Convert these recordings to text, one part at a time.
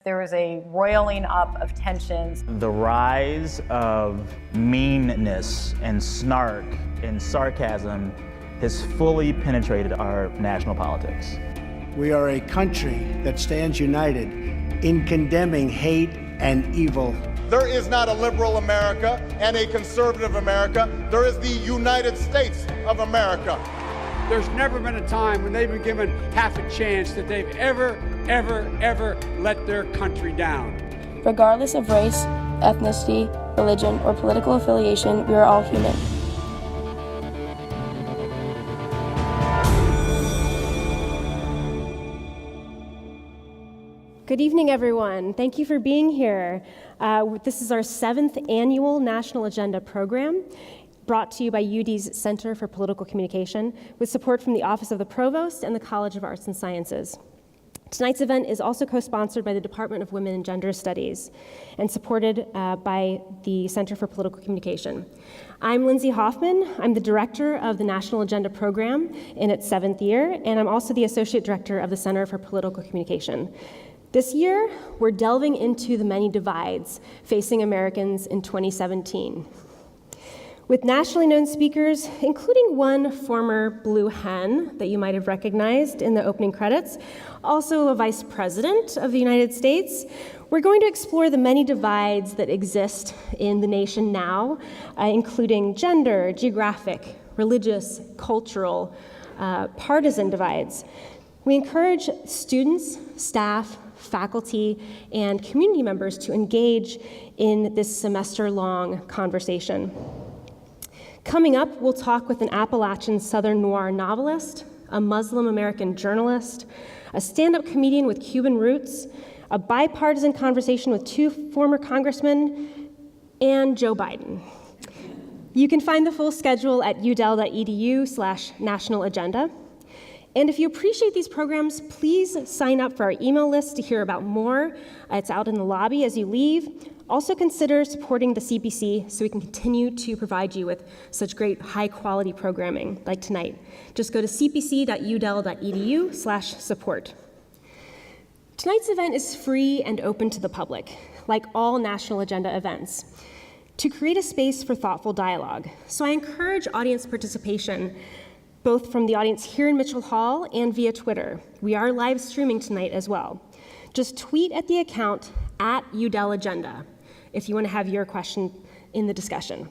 There was a roiling up of tensions. The rise of meanness and snark and sarcasm has fully penetrated our national politics. We are a country that stands united in condemning hate and evil. There is not a liberal America and a conservative America. There is the United States of America. There's never been a time when they've been given half a chance that they've ever let their country down. Regardless of race, ethnicity, religion, or political affiliation, we are all human. Good evening, everyone. Thank you for being here. This is our 7th annual National Agenda program, brought to you by UD's Center for Political Communication, with support from the Office of the Provost and the College of Arts and Sciences. Tonight's event is also co-sponsored by the Department of Women and Gender Studies and supported by the Center for Political Communication. I'm Lindsay Hoffman. I'm the director of the National Agenda program in its 7th year, and I'm also the associate director of the Center for Political Communication. This year, we're delving into the many divides facing Americans in 2017. With nationally known speakers, including one former blue hen that you might have recognized in the opening credits, also a vice president of the United States, we're going to explore the many divides that exist in the nation now, including gender, geographic, religious, cultural, partisan divides. We encourage students, staff, faculty, and community members to engage in this semester-long conversation. Coming up, we'll talk with an Appalachian Southern noir novelist, a Muslim American journalist, a stand-up comedian with Cuban roots, a bipartisan conversation with 2 former congressmen, and Joe Biden. You can find the full schedule at udel.edu/national agenda. And if you appreciate these programs, please sign up for our email list to hear about more. It's out in the lobby as you leave. Also consider supporting the CPC so we can continue to provide you with such great high-quality programming like tonight. Just go to cpc.udel.edu/support. Tonight's event is free and open to the public, like all National Agenda events, to create a space for thoughtful dialogue. So I encourage audience participation, both from the audience here in Mitchell Hall and via Twitter. We are live streaming tonight as well. Just tweet at the account @UdelAgenda if you want to have your question in the discussion.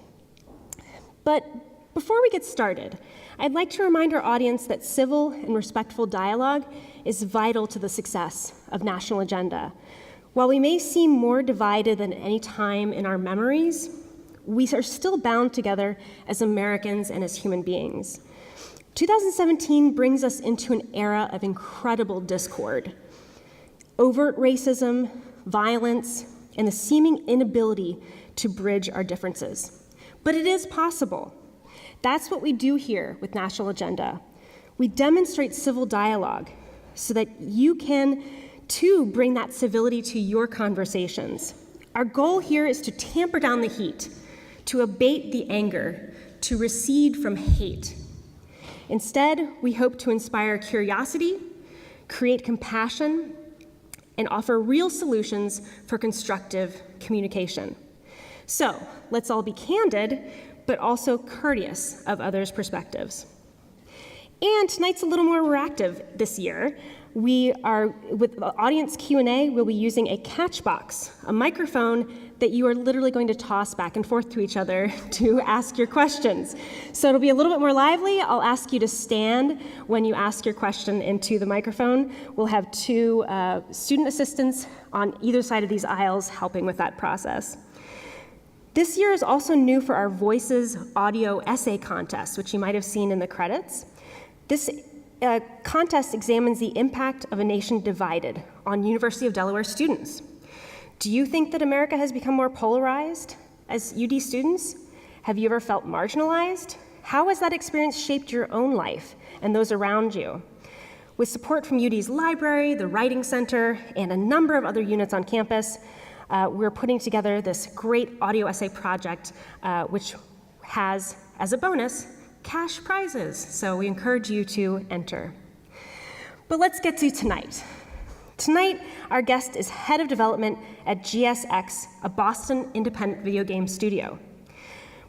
But before we get started, I'd like to remind our audience that civil and respectful dialogue is vital to the success of National Agenda. While we may seem more divided than at any time in our memories, we are still bound together as Americans and as human beings. 2017 brings us into an era of incredible discord. Overt racism, violence, and the seeming inability to bridge our differences. But it is possible. That's what we do here with National Agenda. We demonstrate civil dialogue so that you can, too, bring that civility to your conversations. Our goal here is to tamper down the heat, to abate the anger, to recede from hate. Instead, we hope to inspire curiosity, create compassion, and offer real solutions for constructive communication. So let's all be candid, but also courteous of others' perspectives. And tonight's a little more interactive this year. We are, with audience Q&A, we'll be using a catch box, a microphone that you are literally going to toss back and forth to each other to ask your questions. So it'll be a little bit more lively. I'll ask you to stand when you ask your question into the microphone. We'll have 2 student assistants on either side of these aisles helping with that process. This year is also new for our Voices audio essay contest, which you might have seen in the credits. This contest examines the impact of a nation divided on University of Delaware students. Do you think that America has become more polarized as UD students? Have you ever felt marginalized? How has that experience shaped your own life and those around you? With support from UD's library, the Writing Center, and a number of other units on campus, we're putting together this great audio essay project, which has, as a bonus, cash prizes. So we encourage you to enter. But let's get to tonight. Tonight, our guest is head of development at GSX, a Boston independent video game studio.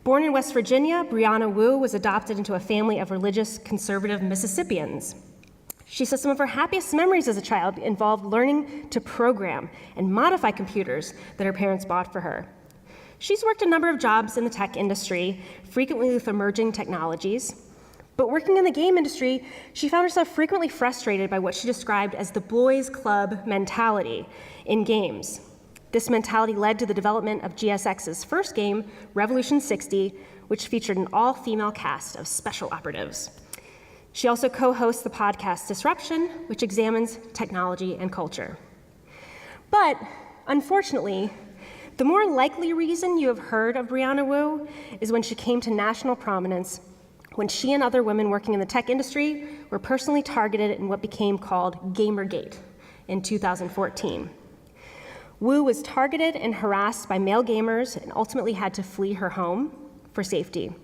Born in West Virginia, Brianna Wu was adopted into a family of religious, conservative Mississippians. She says some of her happiest memories as a child involved learning to program and modify computers that her parents bought for her. She's worked a number of jobs in the tech industry, frequently with emerging technologies. But working in the game industry, she found herself frequently frustrated by what she described as the boys' club mentality in games. This mentality led to the development of GSX's first game, Revolution 60, which featured an all-female cast of special operatives. She also co-hosts the podcast Disruption, which examines technology and culture. But unfortunately, the more likely reason you have heard of Brianna Wu is when she came to national prominence, when she and other women working in the tech industry were personally targeted in what became called Gamergate in 2014. Wu was targeted and harassed by male gamers and ultimately had to flee her home for safety.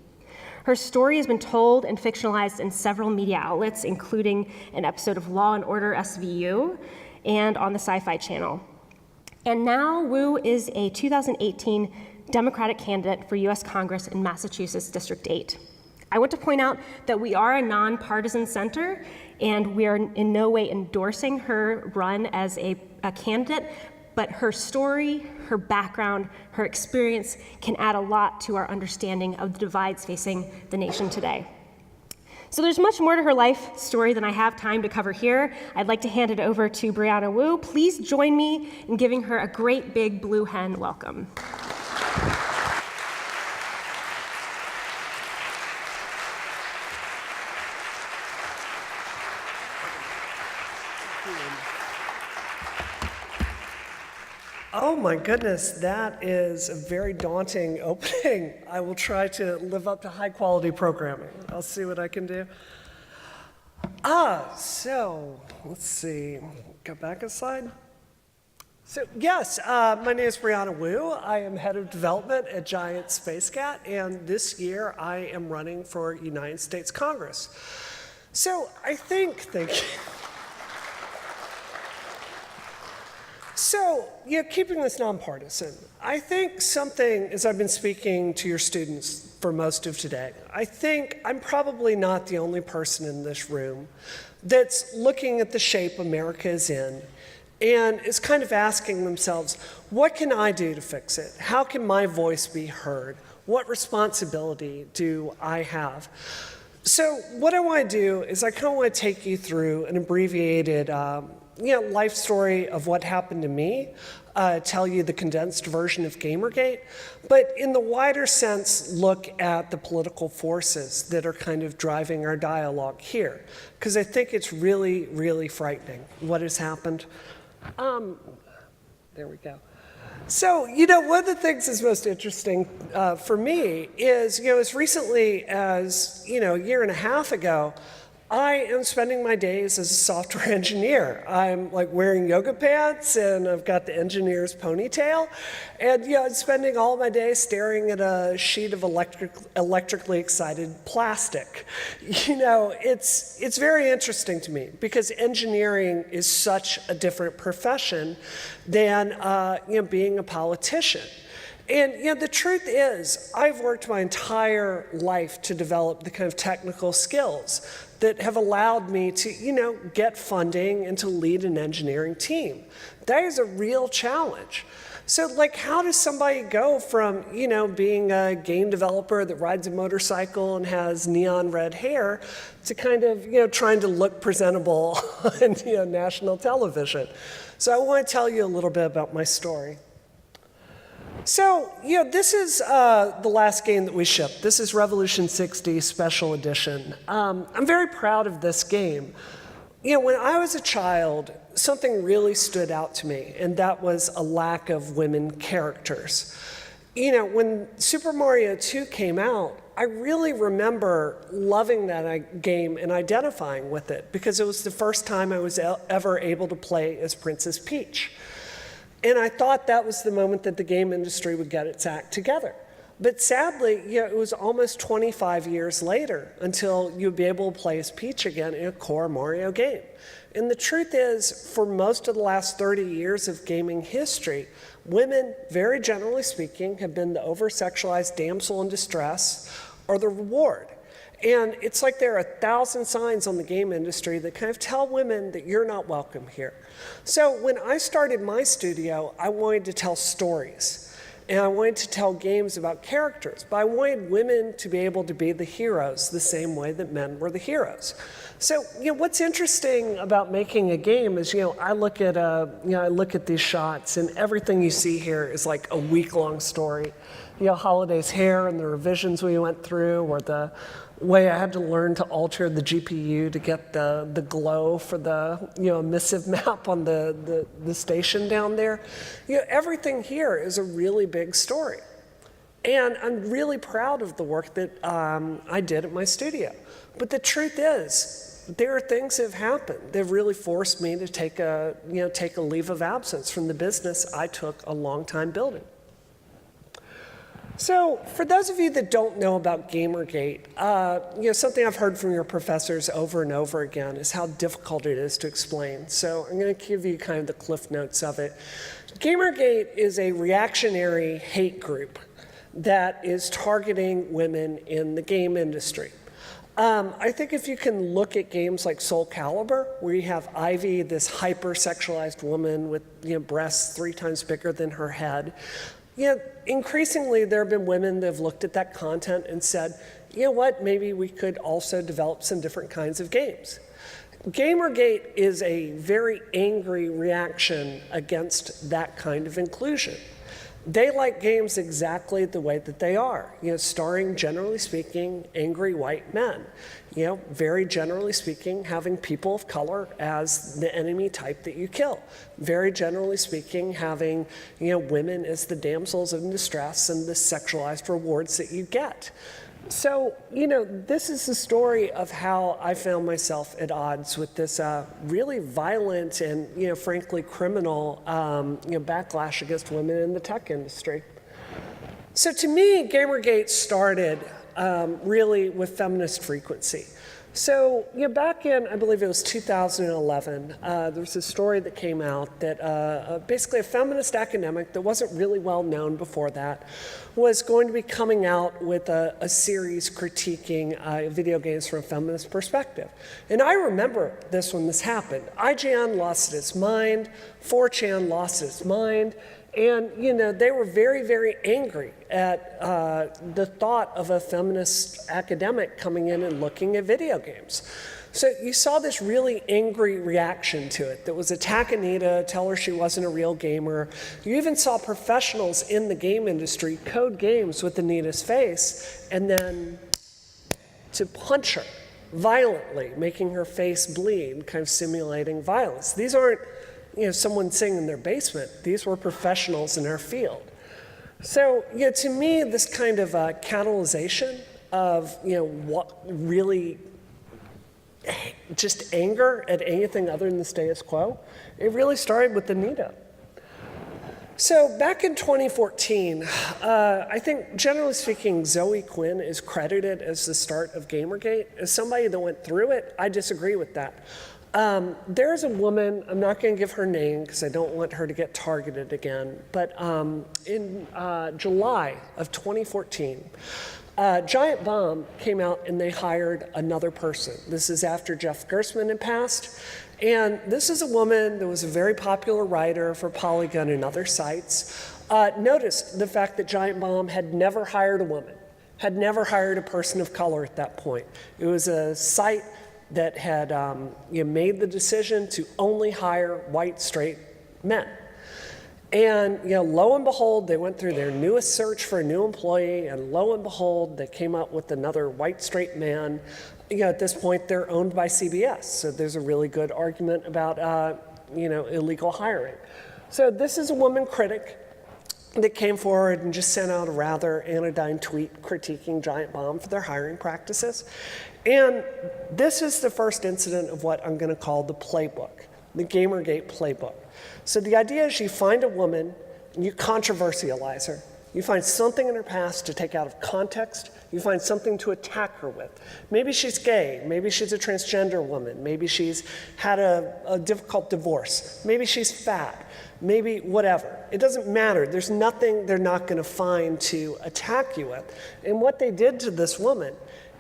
Her story has been told and fictionalized in several media outlets, including an episode of Law & Order SVU and on the Sci-Fi Channel. And now Wu is a 2018 Democratic candidate for US Congress in Massachusetts District 8. I want to point out that we are a nonpartisan center, and we are in no way endorsing her run as a candidate, but her story, her background, her experience can add a lot to our understanding of the divides facing the nation today. So there's much more to her life story than I have time to cover here. I'd like to hand it over to Brianna Wu. Please join me in giving her a great big blue hen welcome. Oh my goodness, that is a very daunting opening. I will try to live up to high quality programming. I'll see what I can do. So let's see, go back a slide. So yes, my name is Brianna Wu. I am head of development at Giant Space Cat, and this year I am running for United States Congress. So thank you. So, keeping this nonpartisan, I think something, as I've been speaking to your students for most of today, I think I'm probably not the only person in this room that's looking at the shape America is in and is kind of asking themselves, what can I do to fix it? How can my voice be heard? What responsibility do I have? So what I want to do is I kind of want to take you through an abbreviated life story of what happened to me, tell you the condensed version of Gamergate, but in the wider sense, look at the political forces that are kind of driving our dialogue here, because I think it's really, really frightening what has happened. There we go. So, one of the things that's most interesting for me is, as recently as, a year and a half ago, I am spending my days as a software engineer. I'm wearing yoga pants and I've got the engineer's ponytail. And I'm spending all my day staring at a sheet of electrically excited plastic. It's very interesting to me because engineering is such a different profession than being a politician. And the truth is, I've worked my entire life to develop the kind of technical skills that have allowed me to, get funding and to lead an engineering team. That is a real challenge. So, how does somebody go from, being a game developer that rides a motorcycle and has neon red hair to kind of, trying to look presentable on, national television? So I want to tell you a little bit about my story. So, this is the last game that we shipped. This is Revolution 60 Special Edition. I'm very proud of this game. When I was a child, something really stood out to me, and that was a lack of women characters. When Super Mario 2 came out, I really remember loving that game and identifying with it because it was the first time I was ever able to play as Princess Peach. And I thought that was the moment that the game industry would get its act together. But sadly, it was almost 25 years later until you'd be able to play as Peach again in a core Mario game. And the truth is, for most of the last 30 years of gaming history, women, very generally speaking, have been the over-sexualized damsel in distress or the reward. And it's like there are 1,000 signs on the game industry that kind of tell women that you're not welcome here. So when I started my studio, I wanted to tell stories. And I wanted to tell games about characters, but I wanted women to be able to be the heroes the same way that men were the heroes. So, what's interesting about making a game is, I look at these shots, and everything you see here is like a week-long story. Holiday's hair and the revisions we went through, or the way I had to learn to alter the GPU to get the glow for the emissive map on the station down there. Everything here is a really big story. And I'm really proud of the work that I did at my studio. But the truth is, there are things that have happened that have really forced me to take a leave of absence from the business I took a long time building. So, for those of you that don't know about Gamergate, something I've heard from your professors over and over again is how difficult it is to explain. So, I'm going to give you kind of the cliff notes of it. Gamergate is a reactionary hate group that is targeting women in the game industry. I think if you can look at games like Soul Calibur, where you have Ivy, this hyper-sexualized woman with breasts 3 times bigger than her head, increasingly there have been women that have looked at that content and said, maybe we could also develop some different kinds of games. Gamergate is a very angry reaction against that kind of inclusion. They like games exactly the way that they are, starring, generally speaking, angry white men. Very generally speaking, having people of color as the enemy type that you kill. Very generally speaking, having, women as the damsels in distress and the sexualized rewards that you get. So, this is the story of how I found myself at odds with this really violent and, frankly, criminal, backlash against women in the tech industry. So to me, Gamergate started really with feminist frequency. So, back in, I believe it was 2011, there was a story that came out that basically a feminist academic that wasn't really well known before that was going to be coming out with a series critiquing video games from a feminist perspective. And I remember this when this happened. IGN lost its mind, 4chan lost its mind, and, they were very, very angry at the thought of a feminist academic coming in and looking at video games. So you saw this really angry reaction to it that was attack Anita, tell her she wasn't a real gamer. You even saw professionals in the game industry code games with Anita's face and then to punch her violently, making her face bleed, kind of simulating violence. These aren't someone sitting in their basement. These were professionals in our field. So, to me, this kind of catalyzation of, what really just anger at anything other than the status quo, it really started with Anita. So back in 2014, I think, generally speaking, Zoe Quinn is credited as the start of Gamergate. As somebody that went through it, I disagree with that. There's a woman, I'm not going to give her name because I don't want her to get targeted again, but in July of 2014, Giant Bomb came out and they hired another person. This is after Jeff Gerstmann had passed. And this is a woman that was a very popular writer for Polygon and other sites. Noticed the fact that Giant Bomb had never hired a woman, had never hired a person of color at that point. It was a site that had made the decision to only hire white, straight men. And lo and behold, they went through their newest search for a new employee, and lo and behold, they came up with another white, straight man. At this point, they're owned by CBS, so there's a really good argument about illegal hiring. So this is a woman critic that came forward and just sent out a rather anodyne tweet critiquing Giant Bomb for their hiring practices. And this is the first incident of what I'm going to call the playbook, the Gamergate Playbook. So the idea is you find a woman, and you controversialize her. You find something in her past to take out of context. You find something to attack her with. Maybe she's gay. Maybe she's a transgender woman. Maybe she's had a difficult divorce. Maybe she's fat. Maybe whatever. It doesn't matter. There's nothing they're not going to find to attack you with. And what they did to this woman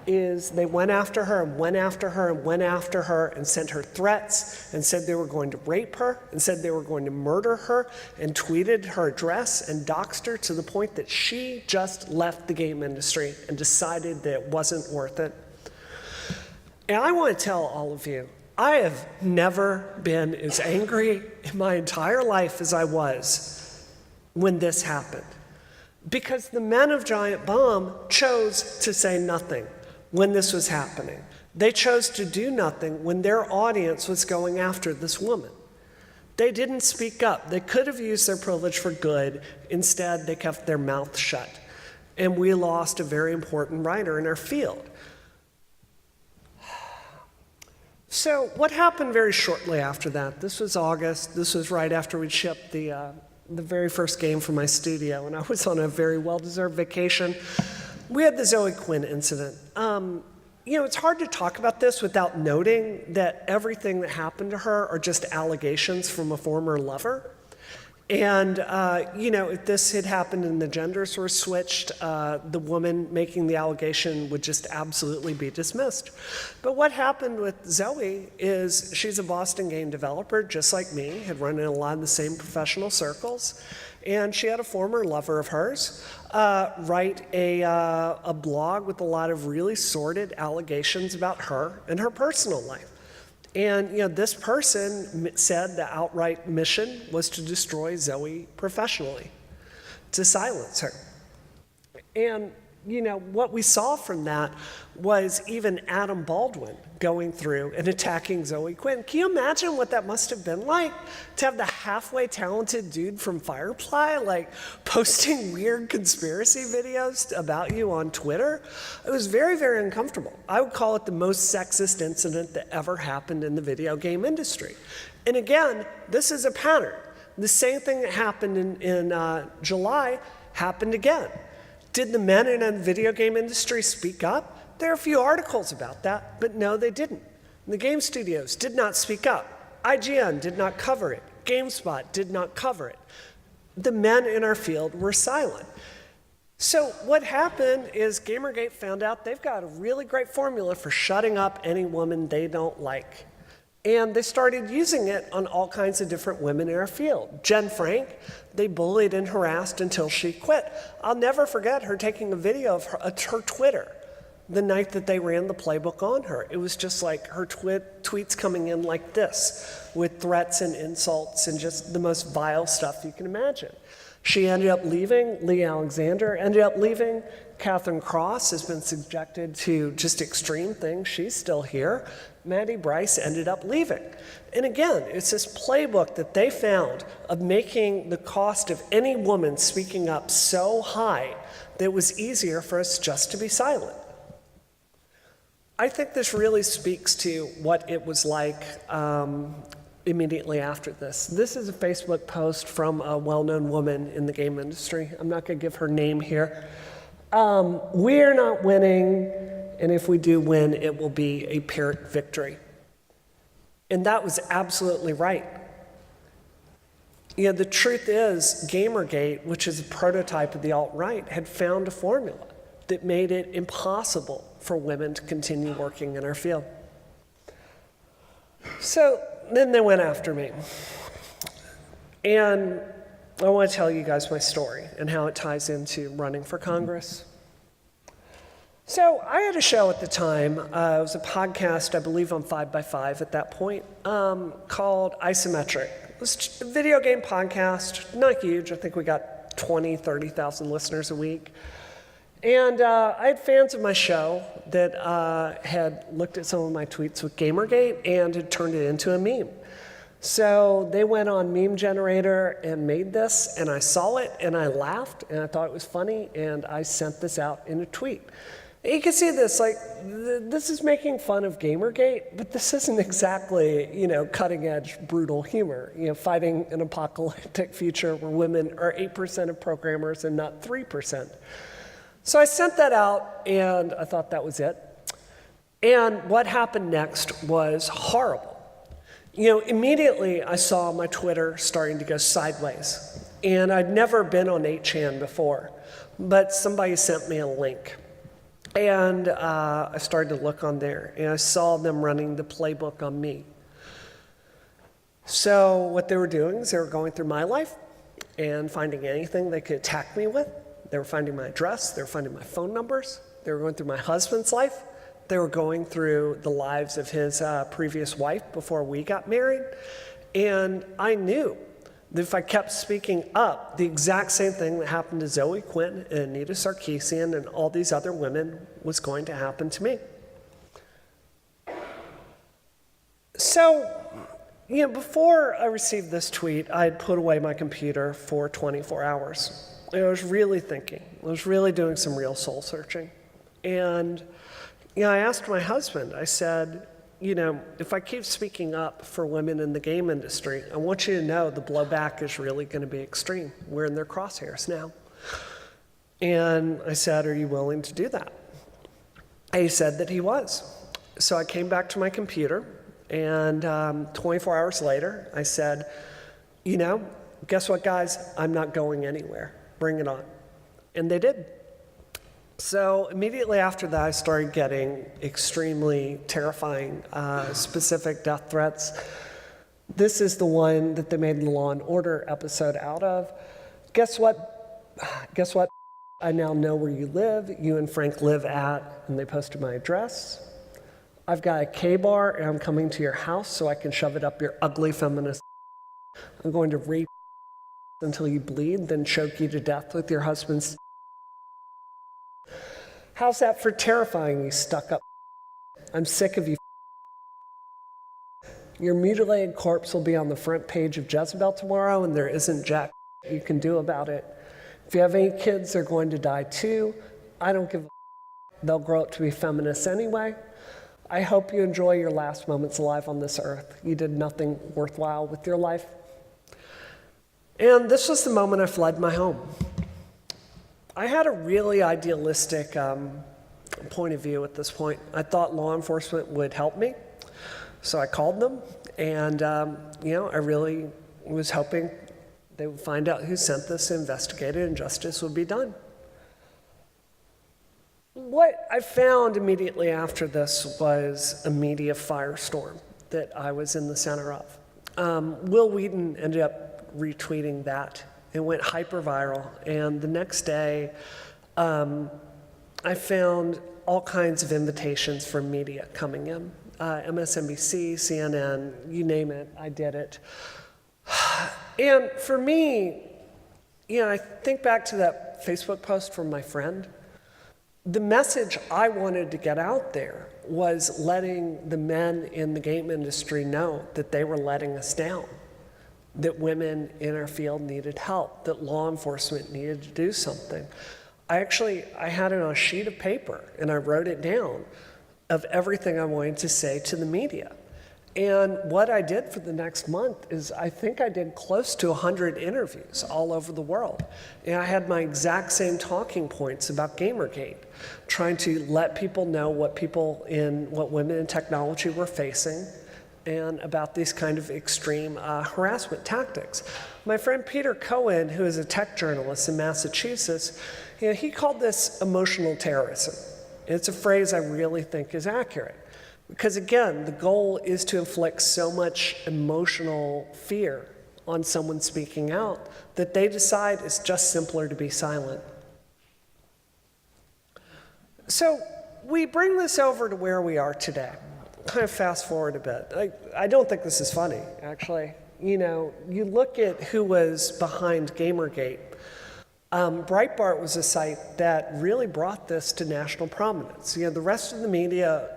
is they went after her and went after her and went after her and sent her threats and said they were going to rape her and said they were going to murder her and tweeted her address and doxed her to the point that she just left the game industry and decided that it wasn't worth it. And I want to tell all of you, I have never been as angry in my entire life as I was when this happened. Because the men of Giant Bomb chose to say nothing when this was happening. They chose to do nothing when their audience was going after this woman. They didn't speak up. They could have used their privilege for good. Instead, they kept their mouth shut. And we lost a very important writer in our field. So what happened very shortly after that? This was August. This was right after we'd shipped the very first game from my studio, and I was on a very well-deserved vacation. We had the Zoe Quinn Incident. It's hard to talk about this without noting that everything that happened to her are just allegations from a former lover. And, if this had happened and the genders were switched, the woman making the allegation would just absolutely be dismissed. But what happened with Zoe is she's a Boston game developer, just like me, had run in a lot of the same professional circles. And she had a former lover of hers write a blog with a lot of really sordid allegations about her and her personal life. And this person said the outright mission was to destroy Zoe professionally, to silence her. And what we saw from that was even Adam Baldwin going through and attacking Zoe Quinn. Can you imagine what that must have been like to have the halfway talented dude from Firefly posting weird conspiracy videos about you on Twitter? It was very, very uncomfortable. I would call it the most sexist incident that ever happened in the video game industry. And again, this is a pattern. The same thing that happened in July happened again. Did the men in the video game industry speak up? There are a few articles about that, but no, they didn't. The game studios did not speak up. IGN did not cover it. GameSpot did not cover it. The men in our field were silent. So what happened is Gamergate found out they've got a really great formula for shutting up any woman they don't like. And they started using it on all kinds of different women in our field. Jen Frank, they bullied and harassed until she quit. I'll never forget her taking a video of her Twitter the night that they ran the playbook on her. It was just like her tweets coming in like this, with threats and insults and just the most vile stuff you can imagine. She ended up leaving. Lee Alexander ended up leaving. Catherine Cross has been subjected to just extreme things. She's still here. Maddie Bryce ended up leaving. And again, it's this playbook that they found of making the cost of any woman speaking up so high that it was easier for us just to be silent. I think this really speaks to what it was like immediately after this. This is a Facebook post from a well-known woman in the game industry. I'm not going to give her name here. We're not winning, and if we do win, it will be a Pyrrhic victory. And that was absolutely right. The truth is, Gamergate, which is a prototype of the alt-right, had found a formula that made it impossible for women to continue working in our field. So then they went after me. And I want to tell you guys my story and how it ties into running for Congress. So I had a show at the time. It was a podcast, I believe on 5x5 at that point, called Isometric. It was a video game podcast, not huge. I think we got 20, 30,000 listeners a week. And I had fans of my show that had looked at some of my tweets with Gamergate and had turned it into a meme. So they went on Meme Generator and made this, and I saw it, and I laughed, and I thought it was funny, and I sent this out in a tweet. You can see this, like, this is making fun of Gamergate, but this isn't exactly, cutting edge, brutal humor. Fighting an apocalyptic future where women are 8% of programmers and not 3%. So I sent that out, and I thought that was it. And what happened next was horrible. Immediately I saw my Twitter starting to go sideways. And I'd never been on 8chan before, but somebody sent me a link. And I started to look on there, and I saw them running the playbook on me. So what they were doing is they were going through my life and finding anything they could attack me with. They were finding my address. They were finding my phone numbers. They were going through my husband's life. They were going through the lives of his previous wife before we got married. And I knew that if I kept speaking up, the exact same thing that happened to Zoe Quinn and Anita Sarkeesian and all these other women was going to happen to me. So, before I received this tweet, I had put away my computer for 24 hours. I was really thinking. I was really doing some real soul searching. And, I asked my husband, I said, if I keep speaking up for women in the game industry, I want you to know the blowback is really going to be extreme. We're in their crosshairs now. And I said, are you willing to do that? And he said that he was. So I came back to my computer, and 24 hours later, I said, guess what, guys? I'm not going anywhere. Bring it on. And they did. So immediately after that, I started getting extremely terrifying specific death threats. This is the one that they made the Law and Order episode out of. Guess what? I now know where you live. You and Frank live at, and they posted my address. I've got a K-bar, and I'm coming to your house so I can shove it up your ugly feminist. I'm going to rape until you bleed, then choke you to death with your husband's. How's that for terrifying, you stuck-up? I'm sick of you. Your mutilated corpse will be on the front page of Jezebel tomorrow, and there isn't jack you can do about it. If you have any kids, they're going to die too. I don't give a. They'll grow up to be feminists anyway. I hope you enjoy your last moments alive on this earth. You did nothing worthwhile with your life. And this was the moment I fled my home. I had a really idealistic point of view at this point. I thought law enforcement would help me, so I called them, and I really was hoping they would find out who sent this, investigate it, and justice would be done. What I found immediately after this was a media firestorm that I was in the center of. Will Wheaton ended up retweeting that. It went hyper viral, and the next day, I found all kinds of invitations from media coming in. MSNBC, CNN, you name it, I did it. And for me, I think back to that Facebook post from my friend. The message I wanted to get out there was letting the men in the game industry know that they were letting us down, that women in our field needed help, that law enforcement needed to do something. I had it on a sheet of paper, and I wrote it down of everything I wanted to say to the media. And what I did for the next month is I think I did close to 100 interviews all over the world. And I had my exact same talking points about Gamergate, trying to let people know what women in technology were facing, and about these kind of extreme harassment tactics. My friend Peter Cohen, who is a tech journalist in Massachusetts, he called this emotional terrorism. And it's a phrase I really think is accurate. Because again, the goal is to inflict so much emotional fear on someone speaking out that they decide it's just simpler to be silent. So we bring this over to where we are today. Kind of fast forward a bit. I don't think this is funny, actually. You look at who was behind Gamergate. Breitbart was a site that really brought this to national prominence. The rest of the media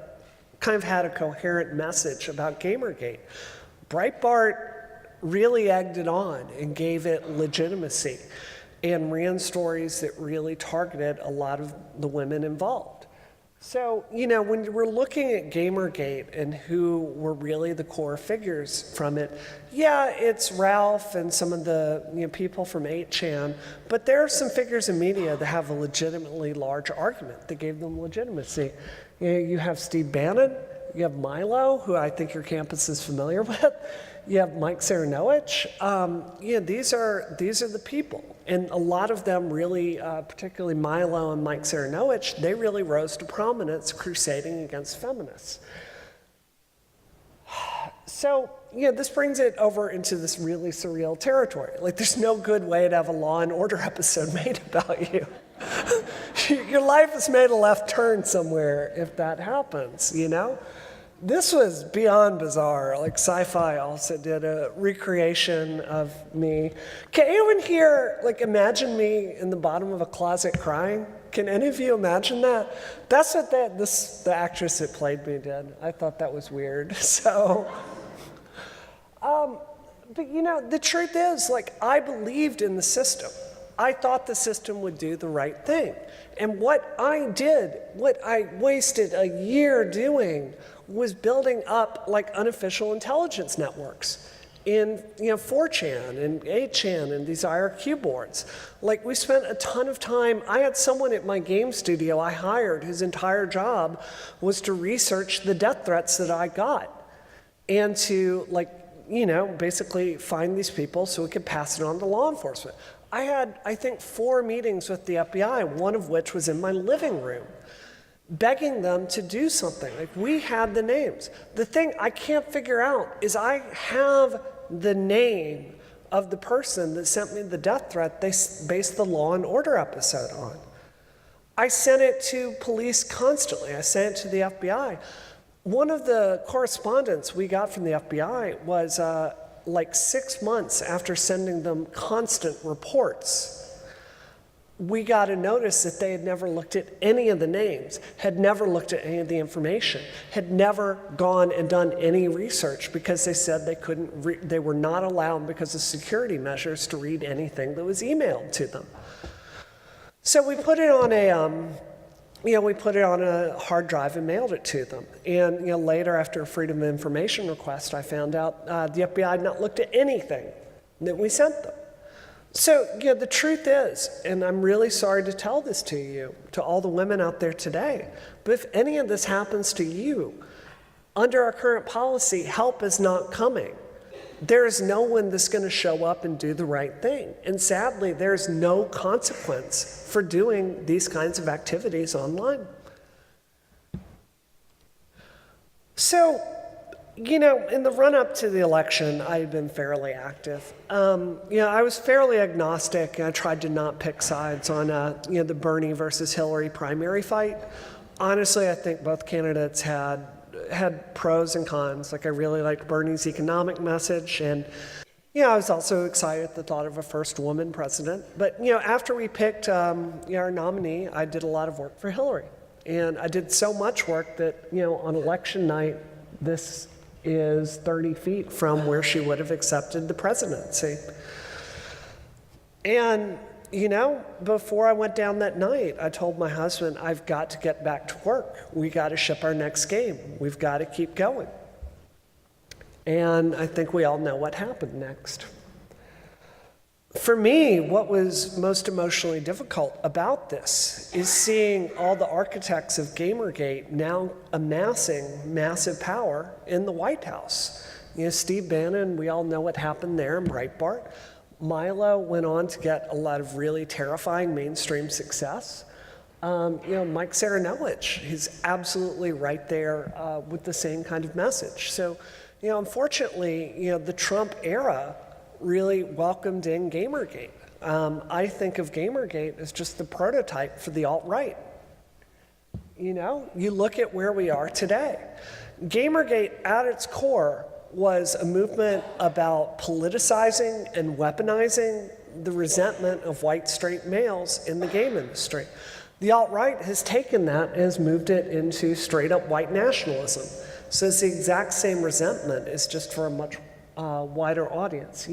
kind of had a coherent message about Gamergate. Breitbart really egged it on and gave it legitimacy and ran stories that really targeted a lot of the women involved. So, you know, when we're looking at Gamergate and who were really the core figures from it, yeah, it's Ralph and some of the people from 8chan, but there are some figures in media that have a legitimately large argument that gave them legitimacy. You have Steve Bannon, you have Milo, who I think your campus is familiar with, you have Mike Cernovich. These are the people. And a lot of them really, particularly Milo and Mike Cernovich, they really rose to prominence crusading against feminists. So, this brings it over into this really surreal territory. Like, there's no good way to have a Law and Order episode made about you. Your life has made a left turn somewhere if that happens, This was beyond bizarre. Like, Sci-Fi also did a recreation of me. Can anyone here, imagine me in the bottom of a closet crying? Can any of you imagine that? That's what the actress that played me did. I thought that was weird. So, but the truth is, I believed in the system. I thought the system would do the right thing. And what I wasted a year doing was building up unofficial intelligence networks in 4chan and 8chan and these IRQ boards. We spent a ton of time. I had someone at my game studio I hired whose entire job was to research the death threats that I got and to basically find these people so we could pass it on to law enforcement. I had, I think, 4 meetings with the FBI, one of which was in my living room, begging them to do something. We had the names. The thing I can't figure out is I have the name of the person that sent me the death threat they based the Law and Order episode on. I sent it to police constantly. I sent it to the FBI. One of the correspondence we got from the FBI was 6 months after sending them constant reports. We got a notice that they had never looked at any of the names, had never looked at any of the information, had never gone and done any research because they said they were not allowed because of security measures to read anything that was emailed to them. So we put it on a hard drive and mailed it to them. And later, after a Freedom of Information request, I found out the FBI had not looked at anything that we sent them. So, the truth is, and I'm really sorry to tell this to you, to all the women out there today, but if any of this happens to you, under our current policy, help is not coming. There is no one that's going to show up and do the right thing. And sadly, there's no consequence for doing these kinds of activities online. So, in the run-up to the election, I had been fairly active. I was fairly agnostic, and I tried to not pick sides on, the Bernie versus Hillary primary fight. Honestly, I think both candidates had pros and cons. I really liked Bernie's economic message, and I was also excited at the thought of a first woman president. But after we picked our nominee, I did a lot of work for Hillary, and I did so much work that on election night, this is 30 feet from where she would have accepted the presidency. And before I went down that night, I told my husband, I've got to get back to work. We got to ship our next game. We've got to keep going. And I think we all know what happened next. For me, what was most emotionally difficult about this is seeing all the architects of Gamergate now amassing massive power in the White House. Steve Bannon, we all know what happened there in Breitbart. Milo went on to get a lot of really terrifying mainstream success. Mike Cernovich, he's absolutely right there with the same kind of message. So, unfortunately, the Trump era really welcomed in Gamergate. I think of Gamergate as just the prototype for the alt-right. You look at where we are today. Gamergate, at its core, was a movement about politicizing and weaponizing the resentment of white straight males in the game industry. The alt-right has taken that and has moved it into straight-up white nationalism. So it's the exact same resentment, it's just for a much wider audience.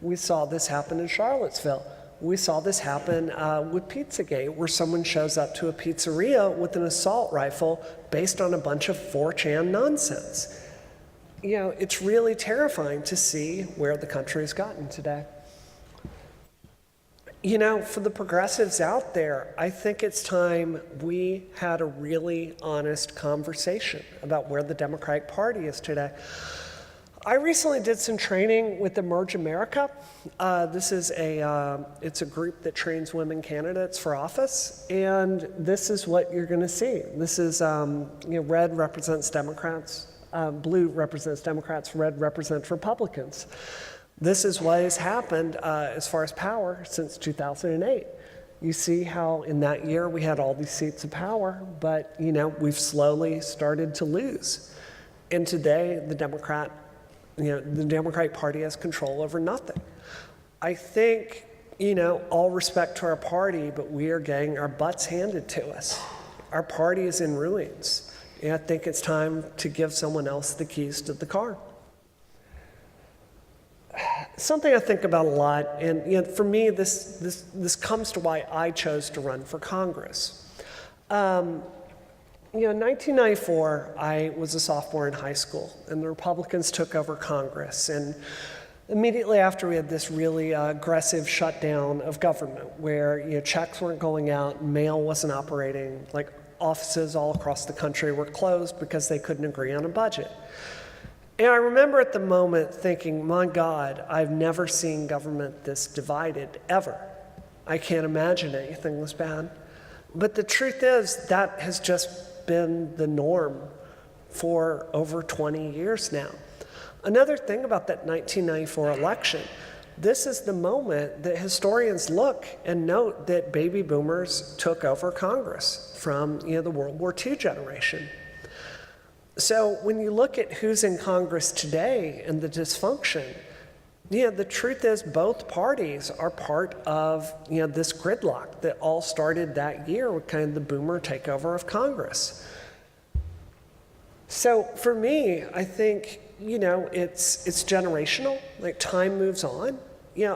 We saw this happen in Charlottesville. we saw this happen with Pizzagate, where someone shows up to a pizzeria with an assault rifle based on a bunch of 4chan nonsense. You know, it's really terrifying to see where the country has gotten today. You know, for the progressives out there, I think it's time we had a really honest conversation about where the Democratic Party is today. I recently did some training with Emerge America. This is it's a group that trains women candidates for office, and this is what you're going to see. This is, red represents Democrats, blue represents Democrats, red represents Republicans. This is what has happened as far as power since 2008. You see how in that year we had all these seats of power, but we've slowly started to lose. And today the Democratic Party has control over nothing. I think, all respect to our party, but we are getting our butts handed to us. Our party is in ruins. And I think it's time to give someone else the keys to the car. Something I think about a lot, and for me, this comes to why I chose to run for Congress. In 1994, I was a sophomore in high school, and the Republicans took over Congress. And immediately after, we had this really aggressive shutdown of government, where checks weren't going out, mail wasn't operating, like offices all across the country were closed because they couldn't agree on a budget. And I remember at the moment thinking, my God, I've never seen government this divided, ever. I can't imagine anything this bad. But the truth is, that has just been the norm for over 20 years now. Another thing about that 1994 election, this is the moment that historians look and note that baby boomers took over Congress from the World War II generation. So when you look at who's in Congress today and the dysfunction, the truth is both parties are part of this gridlock that all started that year with kind of the boomer takeover of Congress. So for me, I think it's generational. Like, time moves on.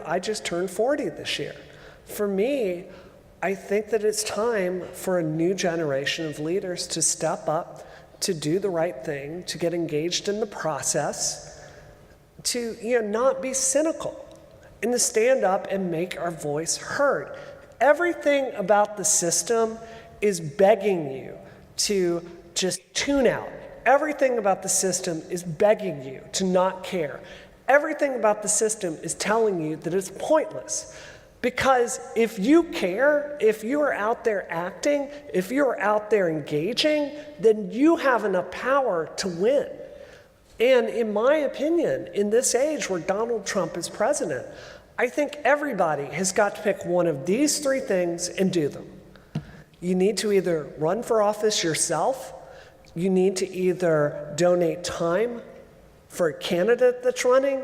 I just turned 40 this year. For me, I think that it's time for a new generation of leaders to step up, to do the right thing, to get engaged in the process, to not be cynical, and to stand up and make our voice heard. Everything about the system is begging you to just tune out. Everything about the system is begging you to not care. Everything about the system is telling you that it's pointless. Because if you care, if you are out there acting, if you are out there engaging, then you have enough power to win. And in my opinion, in this age where Donald Trump is president, I think everybody has got to pick one of these three things and do them. You need to either run for office yourself, you need to either donate time for a candidate that's running,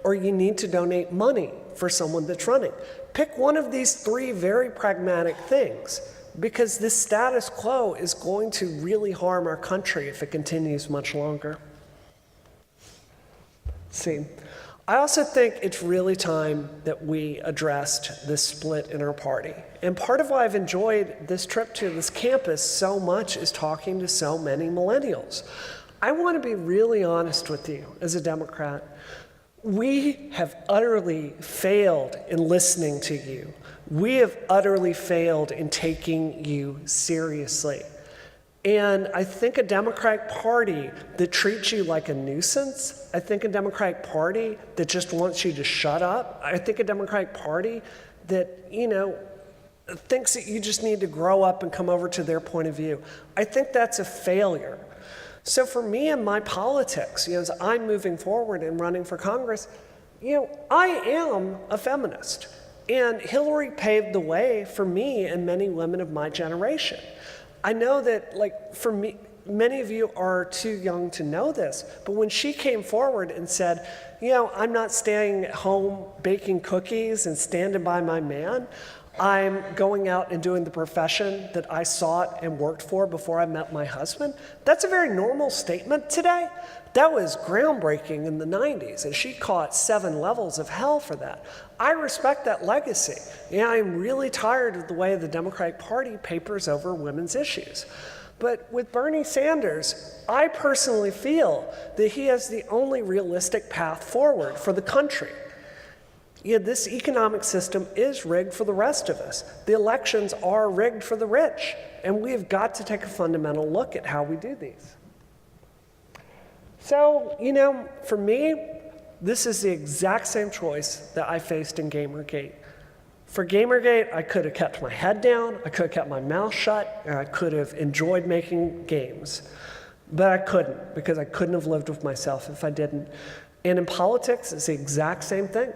or you need to donate money for someone that's running. Pick one of these three very pragmatic things, because this status quo is going to really harm our country if it continues much longer. I also think it's really time that we addressed this split in our party. And part of why I've enjoyed this trip to this campus so much is talking to so many millennials. I want to be really honest with you as a Democrat. We have utterly failed in listening to you. We have utterly failed in taking you seriously. And I think a Democratic Party that treats you like a nuisance, I think a Democratic Party that just wants you to shut up, I think a Democratic Party that, thinks that you just need to grow up and come over to their point of view, I think that's a failure. So for me and my politics, as I'm moving forward and running for Congress, I am a feminist. And Hillary paved the way for me and many women of my generation. I know that, for me, many of you are too young to know this, but when she came forward and said, I'm not staying at home baking cookies and standing by my man, I'm going out and doing the profession that I sought and worked for before I met my husband. That's a very normal statement today. That was groundbreaking in the 90s, and she caught 7 levels of hell for that. I respect that legacy. I'm really tired of the way the Democratic Party papers over women's issues. But with Bernie Sanders, I personally feel that he has the only realistic path forward for the country. This economic system is rigged for the rest of us. The elections are rigged for the rich, and we've got to take a fundamental look at how we do these. So, for me, this is the exact same choice that I faced in Gamergate. For Gamergate, I could have kept my head down, I could have kept my mouth shut, and I could have enjoyed making games. But I couldn't, because I couldn't have lived with myself if I didn't. And in politics, it's the exact same thing.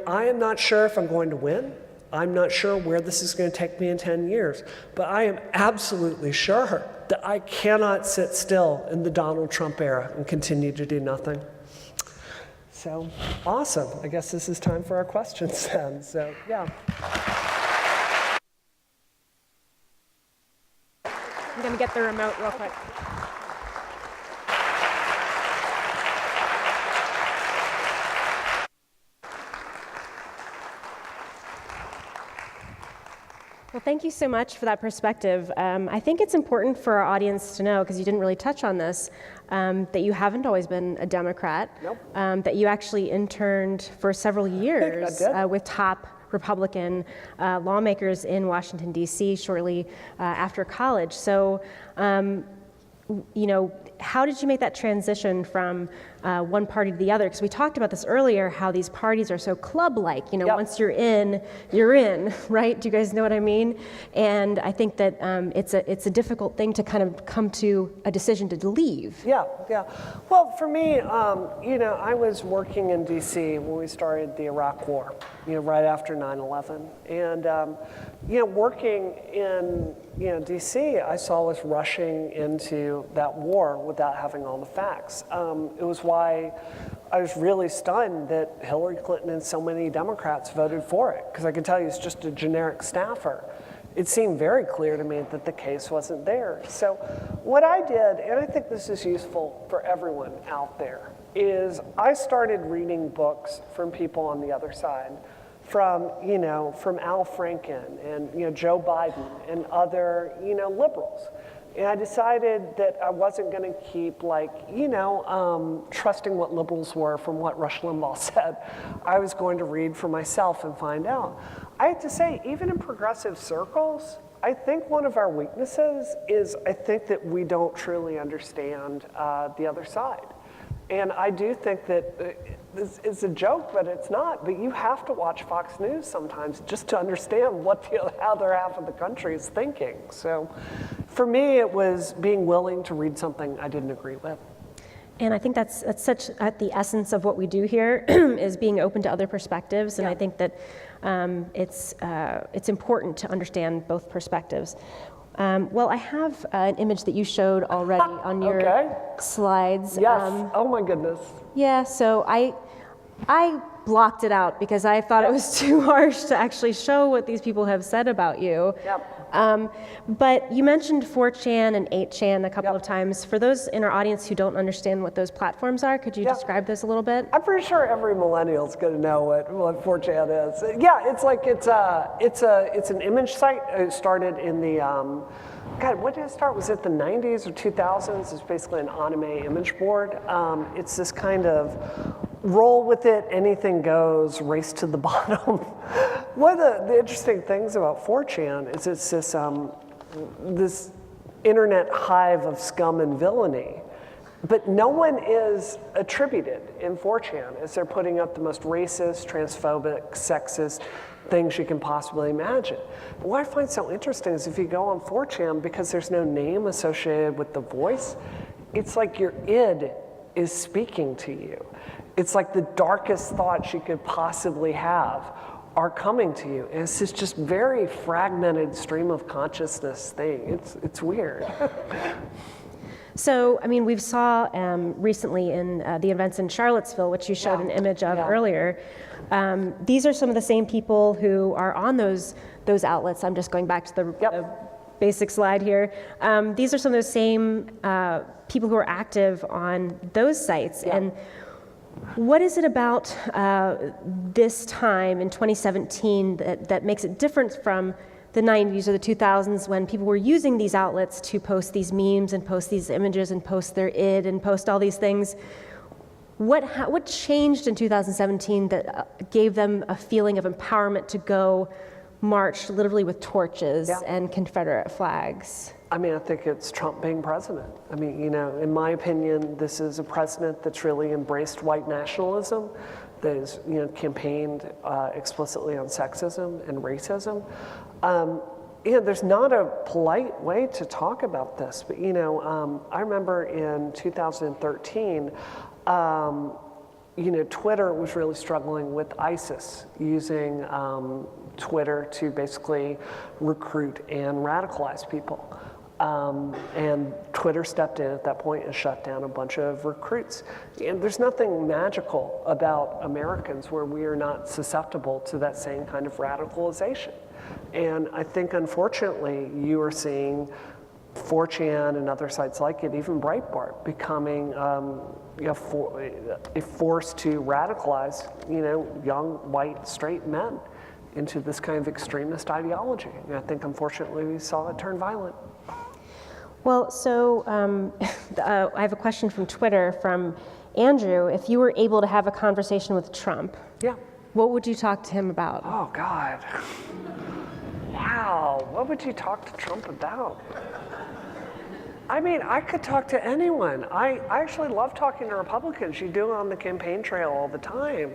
I am not sure if I'm going to win. I'm not sure where this is going to take me in 10 years. But I am absolutely sure that I cannot sit still in the Donald Trump era and continue to do nothing. So, awesome. I guess this is time for our questions then. So, yeah. I'm going to get the remote real quick. Well, thank you so much for that perspective. I think it's important for our audience to know, because you didn't really touch on this, that you haven't always been a Democrat. Nope. That you actually interned for several years with top Republican lawmakers in Washington, D.C. shortly after college. So, how did you make that transition from one party to the other? Because we talked about this earlier, how these parties are so club-like. Once you're in, right? Do you guys know what I mean? And I think that it's a difficult thing to kind of come to a decision to leave. Yeah. Well, for me, I was working in D.C. when we started the Iraq War, right after 9/11. And, working in, D.C., I saw us rushing into that war without having all the facts. It was why I was really stunned that Hillary Clinton and so many Democrats voted for it, because I can tell you, it's just a generic staffer. It seemed very clear to me that the case wasn't there. So what I did, and I think this is useful for everyone out there, is I started reading books from people on the other side, from Al Franken and Joe Biden and other liberals. And I decided that I wasn't going to keep trusting what liberals were from what Rush Limbaugh said. I was going to read for myself and find out. I have to say, even in progressive circles, I think one of our weaknesses is I think that we don't truly understand the other side. And I do think that it's a joke, but it's not. But you have to watch Fox News sometimes just to understand what the other half of the country is thinking. So for me, it was being willing to read something I didn't agree with. And I think that's such at the essence of what we do here is being open to other perspectives. And I think that it's important to understand both perspectives. Well, I have an image that you showed already on your slides. Yes. Oh my goodness. Yeah. So I blocked it out because I thought it was too harsh to actually show what these people have said about you. Yep. But you mentioned 4chan and 8chan a couple of times. For those in our audience who don't understand what those platforms are, could you describe those a little bit? I'm pretty sure every millennial is going to know what 4chan is. Yeah, it's an image site. It started in the when did it start? Was it the 90s or 2000s? It's basically an anime image board. It's this kind of roll with it, anything goes, race to the bottom. One of the interesting things about 4chan is it's this internet hive of scum and villainy. But no one is attributed in 4chan as they're putting up the most racist, transphobic, sexist things you can possibly imagine. But what I find so interesting is if you go on 4chan, because there's no name associated with the voice, it's like your id is speaking to you. It's like the darkest thoughts you could possibly have are coming to you. And it's this just very fragmented stream of consciousness thing. It's weird. So, I mean, we saw recently in the events in Charlottesville, which you showed an image of earlier, these are some of the same people who are on those outlets. I'm just going back to basic slide here. These are some of those same people who are active on those sites. Yeah. And what is it about this time in 2017 that makes it different from the 90s or the 2000s when people were using these outlets to post these memes and post these images and post their id and post all these things? What changed in 2017 that gave them a feeling of empowerment to go march literally with torches and Confederate flags? I mean, I think it's Trump being president. I mean, you know, in my opinion, this is a president that's really embraced white nationalism, that has, you know, campaigned explicitly on sexism and racism. There's not a polite way to talk about this, but, you know, I remember in 2013, you know, Twitter was really struggling with ISIS using Twitter to basically recruit and radicalize people. And Twitter stepped in at that point and shut down a bunch of recruits. And there's nothing magical about Americans where we are not susceptible to that same kind of radicalization. And I think, unfortunately, you are seeing 4chan and other sites like it, even Breitbart, becoming a force to radicalize, you know, young, white, straight men into this kind of extremist ideology. And I think, unfortunately, we saw it turn violent. Well, so I have a question from Twitter from Andrew. If you were able to have a conversation with Trump, what would you talk to him about? Oh, God. Wow, what would you talk to Trump about? I mean, I could talk to anyone. I actually love talking to Republicans. You do it on the campaign trail all the time.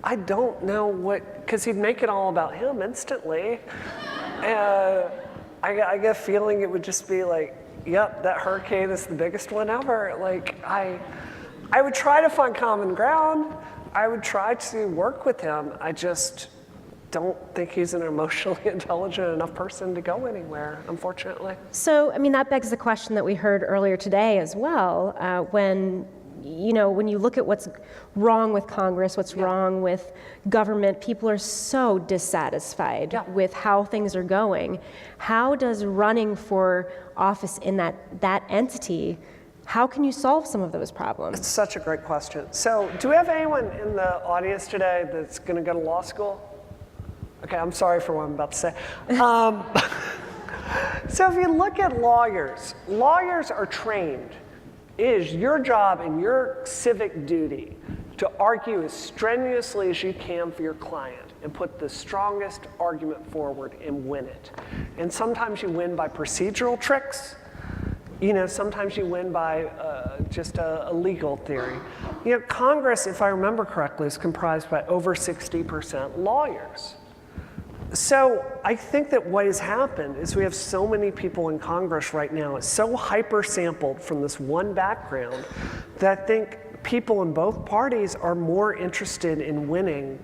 I don't know what, because he'd make it all about him instantly. I get a feeling it would just be like, yep, that hurricane is the biggest one ever. Like, I would try to find common ground. I would try to work with him. I just don't think he's an emotionally intelligent enough person to go anywhere, unfortunately. So, I mean, that begs the question that we heard earlier today as well, when you look at what's wrong with Congress, what's wrong with government, people are so dissatisfied with how things are going. How does running for office in that entity, how can you solve some of those problems? It's such a great question. So, do we have anyone in the audience today that's going to go to law school? Okay, I'm sorry for what I'm about to say. So if you look at lawyers are trained. It is your job and your civic duty to argue as strenuously as you can for your client and put the strongest argument forward and win it. And sometimes you win by procedural tricks. You know, sometimes you win by just a legal theory. You know, Congress, if I remember correctly, is comprised by over 60% lawyers. So I think that what has happened is we have so many people in Congress right now, it's so hyper-sampled from this one background that I think people in both parties are more interested in winning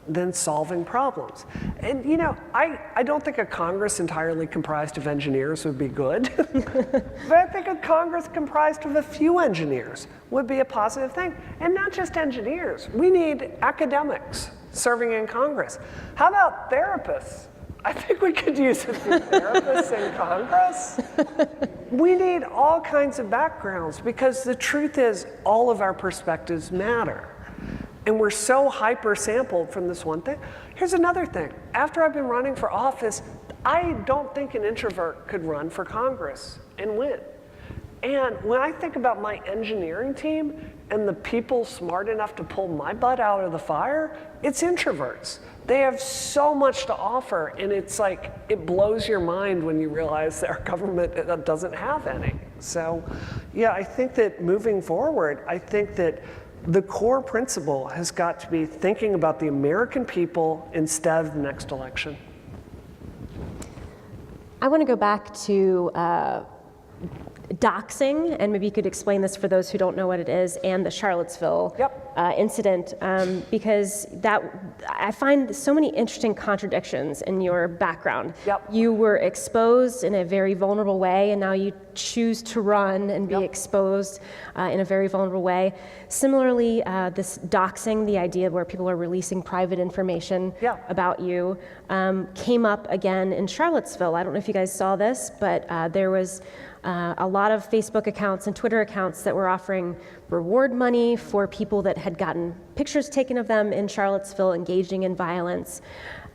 than solving problems. And you know, I don't think a Congress entirely comprised of engineers would be good, but I think a Congress comprised of a few engineers would be a positive thing. And not just engineers, we need academics serving in Congress. How about therapists? I think we could use a few therapists in Congress. We need all kinds of backgrounds because the truth is all of our perspectives matter. And we're so hyper-sampled from this one thing. Here's another thing. After I've been running for office, I don't think an introvert could run for Congress and win. And when I think about my engineering team and the people smart enough to pull my butt out of the fire, it's introverts. They have so much to offer, and it's like, it blows your mind when you realize that our government doesn't have any. So, yeah, I think that moving forward, I think that the core principle has got to be thinking about the American people instead of the next election. I want to go back to doxing, and maybe you could explain this for those who don't know what it is, and the Charlottesville incident because I find so many interesting contradictions in your background. Yep. You were exposed in a very vulnerable way, and now you choose to run and be exposed in a very vulnerable way. Similarly, this doxing, the idea where people are releasing private information about you, came up again in Charlottesville. I don't know if you guys saw this, but there was a lot of Facebook accounts and Twitter accounts that were offering reward money for people that had gotten pictures taken of them in Charlottesville engaging in violence.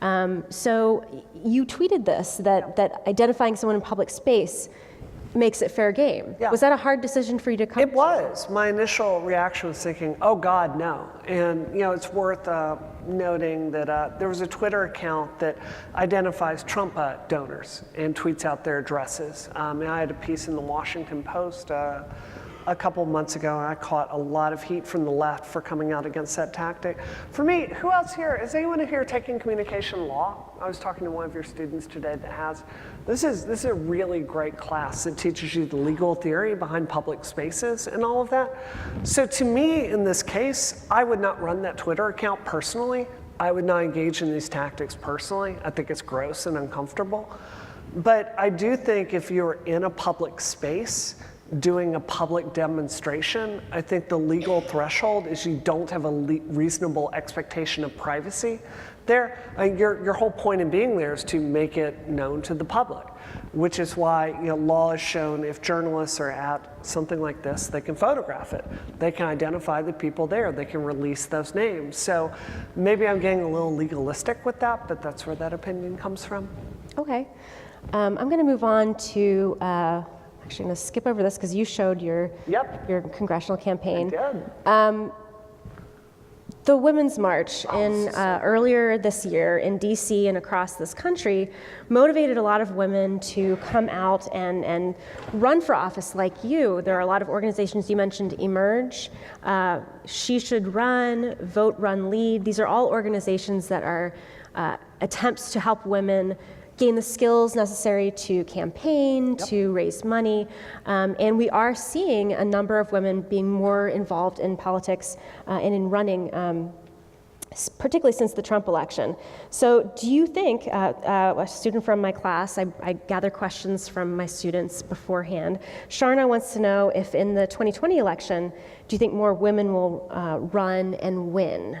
So you tweeted this, that identifying someone in public space makes it fair game. Yeah. Was that a hard decision for you to come to? It was. My initial reaction was thinking, oh God, no. And it's worth noting that there was a Twitter account that identifies Trump donors and tweets out their addresses. And I had a piece in the Washington Post a couple months ago, and I caught a lot of heat from the left for coming out against that tactic. For me, who else here? Is anyone here taking communication law? I was talking to one of your students today that has. This is a really great class that teaches you the legal theory behind public spaces and all of that. So to me, in this case, I would not run that Twitter account personally. I would not engage in these tactics personally. I think it's gross and uncomfortable. But I do think if you're in a public space, doing a public demonstration, I think the legal threshold is you don't have a reasonable expectation of privacy there. Your whole point in being there is to make it known to the public, which is why law has shown if journalists are at something like this, they can photograph it. They can identify the people there. They can release those names. So maybe I'm getting a little legalistic with that, but that's where that opinion comes from. Okay. I'm going to move on to actually, I'm going to skip over this because you showed your congressional campaign. I did. The Women's March earlier this year in DC and across this country motivated a lot of women to come out and run for office like you. There are a lot of organizations you mentioned, Emerge, She Should Run, Vote, Run, Lead. These are all organizations that are attempts to help women gain the skills necessary to campaign, to raise money, and we are seeing a number of women being more involved in politics and in running, particularly since the Trump election. So do you think, a student from my class, I gather questions from my students beforehand, Sharna wants to know if in the 2020 election, do you think more women will run and win?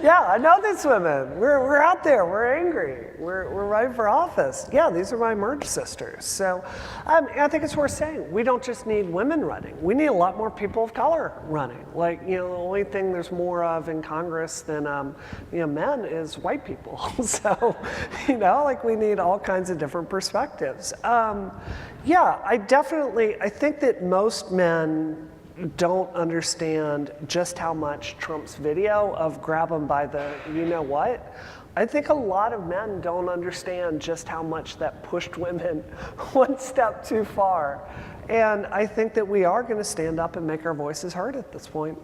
Yeah, I know these women. We're out there. We're angry. We're running for office. Yeah, these are my Emerge sisters. So I think it's worth saying. We don't just need women running. We need a lot more people of color running. Like, the only thing there's more of in Congress than men is white people. So, we need all kinds of different perspectives. Yeah, I think that most men don't understand just how much Trump's video of grab him by the you-know-what. I think a lot of men don't understand just how much that pushed women one step too far. And I think that we are going to stand up and make our voices heard at this point.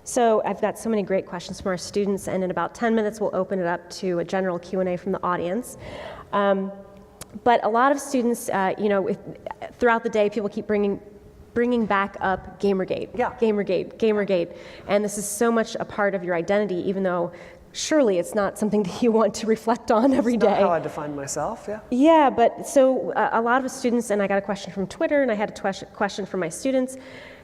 So I've got so many great questions from our students, and in about 10 minutes we'll open it up to a general Q&A from the audience. But a lot of students, throughout the day, people keep bringing back up Gamergate, Gamergate. And this is so much a part of your identity, even though surely it's not something that you want to reflect on every day. That's not how I define myself, yeah. Yeah, but so a lot of students, and I got a question from Twitter, and I had a question from my students,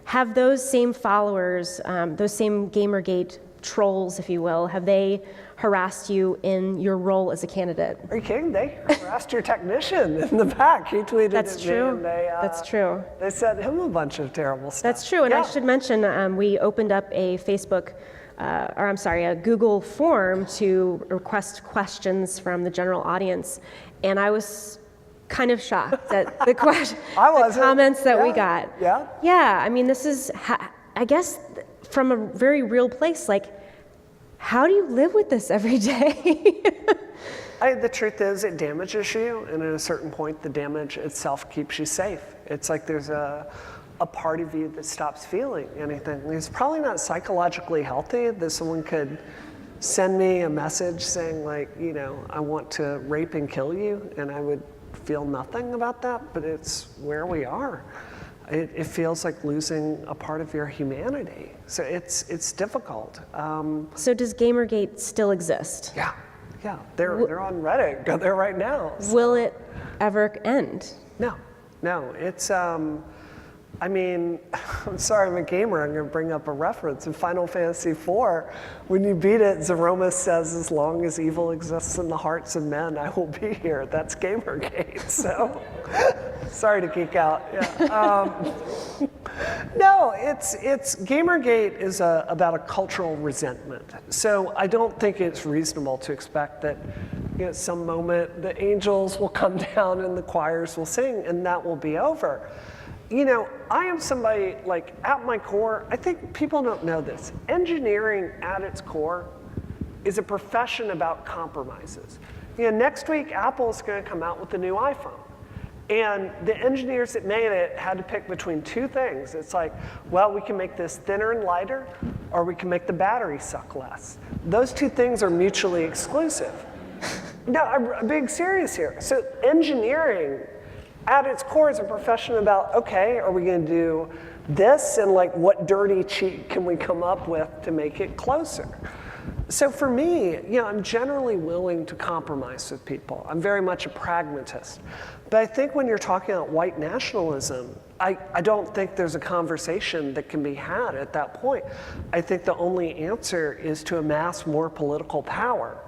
have those same followers, those same Gamergate trolls, if you will, have they harassed you in your role as a candidate? Are you kidding? They harassed your technician in the back. He tweeted That's at true. me and That's true. They sent him a bunch of terrible stuff. That's true, and I should mention we opened up a a Google form to request questions from the general audience, and I was kind of shocked at the comments that we got. Yeah? Yeah, I mean, this is, I guess, from a very real place, like, how do you live with this every day? The truth is, it damages you, and at a certain point, the damage itself keeps you safe. It's like there's a part of you that stops feeling anything. It's probably not psychologically healthy that someone could send me a message saying, I want to rape and kill you, and I would feel nothing about that, but it's where we are. it feels like losing a part of your humanity. So it's difficult. So does Gamergate still exist? Yeah, they're on Reddit. Go there right now. So. Will it ever end? No, it's, I mean, I'm sorry, I'm a gamer, I'm gonna bring up a reference. In Final Fantasy IV, when you beat it, Zeromus says, as long as evil exists in the hearts of men, I will be here. That's Gamergate, so, sorry to geek out, yeah. No, it's Gamergate is about a cultural resentment. So I don't think it's reasonable to expect that at some moment the angels will come down and the choirs will sing and that will be over. You know, I am somebody, like, at my core, I think people don't know this. Engineering at its core is a profession about compromises. You know, next week, Apple's gonna come out with the new iPhone. And the engineers that made it had to pick between two things. It's like, well, we can make this thinner and lighter, or we can make the battery suck less. Those two things are mutually exclusive. No, I'm being serious here. So engineering, at its core, is a profession about, okay, are we gonna do this, and like what dirty cheat can we come up with to make it closer? So for me, you know, I'm generally willing to compromise with people. I'm very much a pragmatist. But I think when you're talking about white nationalism, I don't think there's a conversation that can be had at that point. I think the only answer is to amass more political power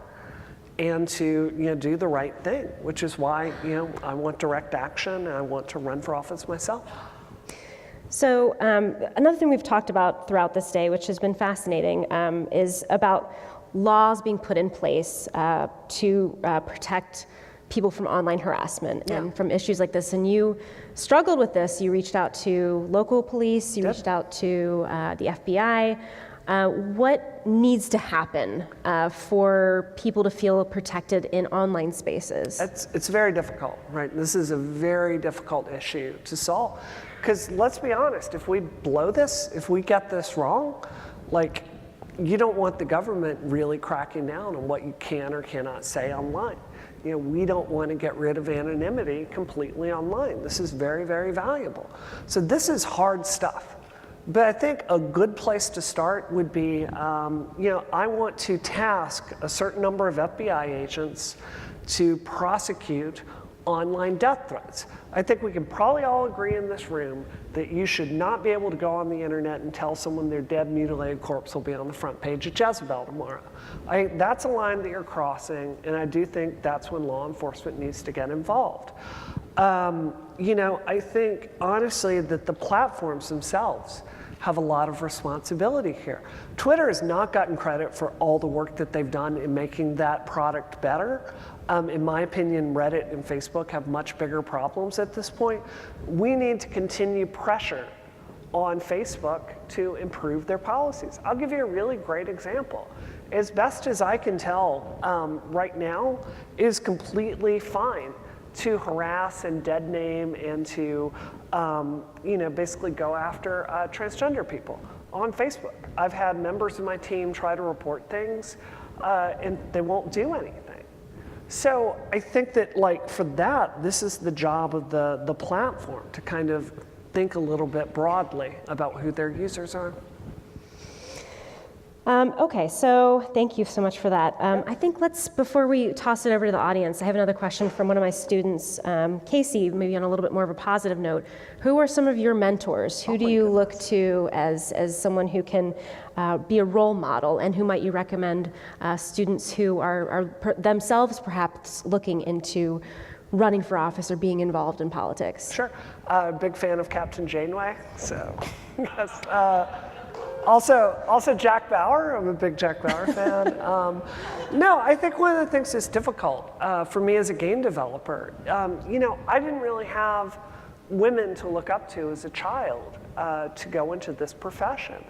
and to, you know, do the right thing, which is why, you know, I want direct action and I want to run for office myself. So another thing we've talked about throughout this day, which has been fascinating, is about laws being put in place to protect people from online harassment and from issues like this. And you struggled with this. You reached out to local police, you reached out to the FBI. What needs to happen for people to feel protected in online spaces? It's very difficult, right? This is a very difficult issue to solve. Because let's be honest, if we blow this, if we get this wrong, like, you don't want the government really cracking down on what you can or cannot say online. You know, we don't want to get rid of anonymity completely online. This is very, very valuable. So this is hard stuff. But I think a good place to start would be, you know, I want to task a certain number of FBI agents to prosecute online death threats. I think we can probably all agree in this room that you should not be able to go on the internet and tell someone their dead, mutilated corpse will be on the front page of Jezebel tomorrow. I think that's a line that you're crossing, and I do think that's when law enforcement needs to get involved. You know, I think, honestly, that the platforms themselves have a lot of responsibility here. Twitter has not gotten credit for all the work that they've done in making that product better. In my opinion, Reddit and Facebook have much bigger problems at this point. We need to continue pressure on Facebook to improve their policies. I'll give you a really great example. As best as I can tell, right now, it is completely fine to harass and dead name and to you know, basically go after transgender people on Facebook. I've had members of my team try to report things and they won't do anything. So I think that, like, for that, this is the job of the platform to kind of think a little bit broadly about who their users are. Okay, so thank you so much for that. I think before we toss it over to the audience, I have another question from one of my students, Casey, maybe on a little bit more of a positive note. Who are some of your mentors? Who do you look to as someone who can be a role model, and who might you recommend students who are themselves perhaps looking into running for office or being involved in politics? Sure, big fan of Captain Janeway, so yes. Also Jack Bauer, I'm a big Jack Bauer fan. No, I think one of the things that's difficult for me as a game developer, you know, I didn't really have women to look up to as a child to go into this profession.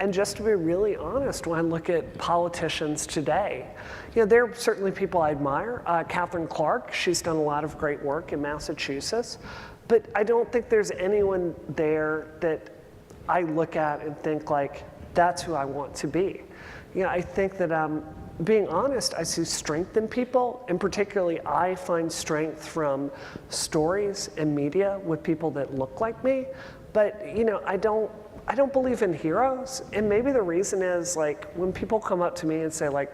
And just to be really honest, when I look at politicians today, you know, there are certainly people I admire. Catherine Clark, she's done a lot of great work in Massachusetts, but I don't think there's anyone there that I look at and think, like, that's who I want to be. You know, I think that, being honest, I see strength in people, and particularly I find strength from stories and media with people that look like me. But I don't believe in heroes, and maybe the reason is like when people come up to me and say like,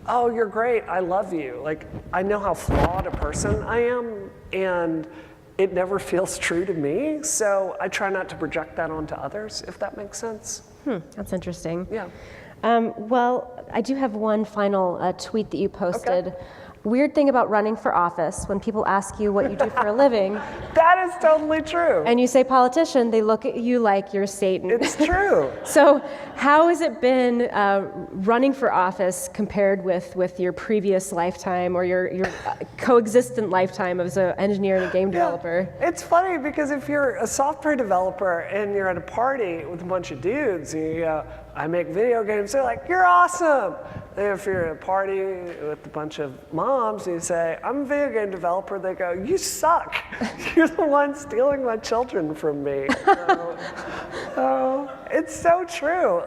"Oh, you're great, I love you," like I know how flawed a person I am, and it never feels true to me, so I try not to project that onto others, if that makes sense. That's interesting. Yeah. Well, I do have one final tweet that you posted. Okay. Weird thing about running for office, when people ask you what you do for a living. That is totally true. And you say politician, they look at you like you're Satan. It's true. So how has it been running for office compared with your previous lifetime or your coexistent lifetime as an engineer and a game developer? It's funny because if you're a software developer and you're at a party with a bunch of dudes and you go, "I make video games," they're like, "You're awesome." And if you're at a party with a bunch of moms and you say, "I'm a video game developer," they go, "You suck. You're the one stealing my children from me." So it's so true.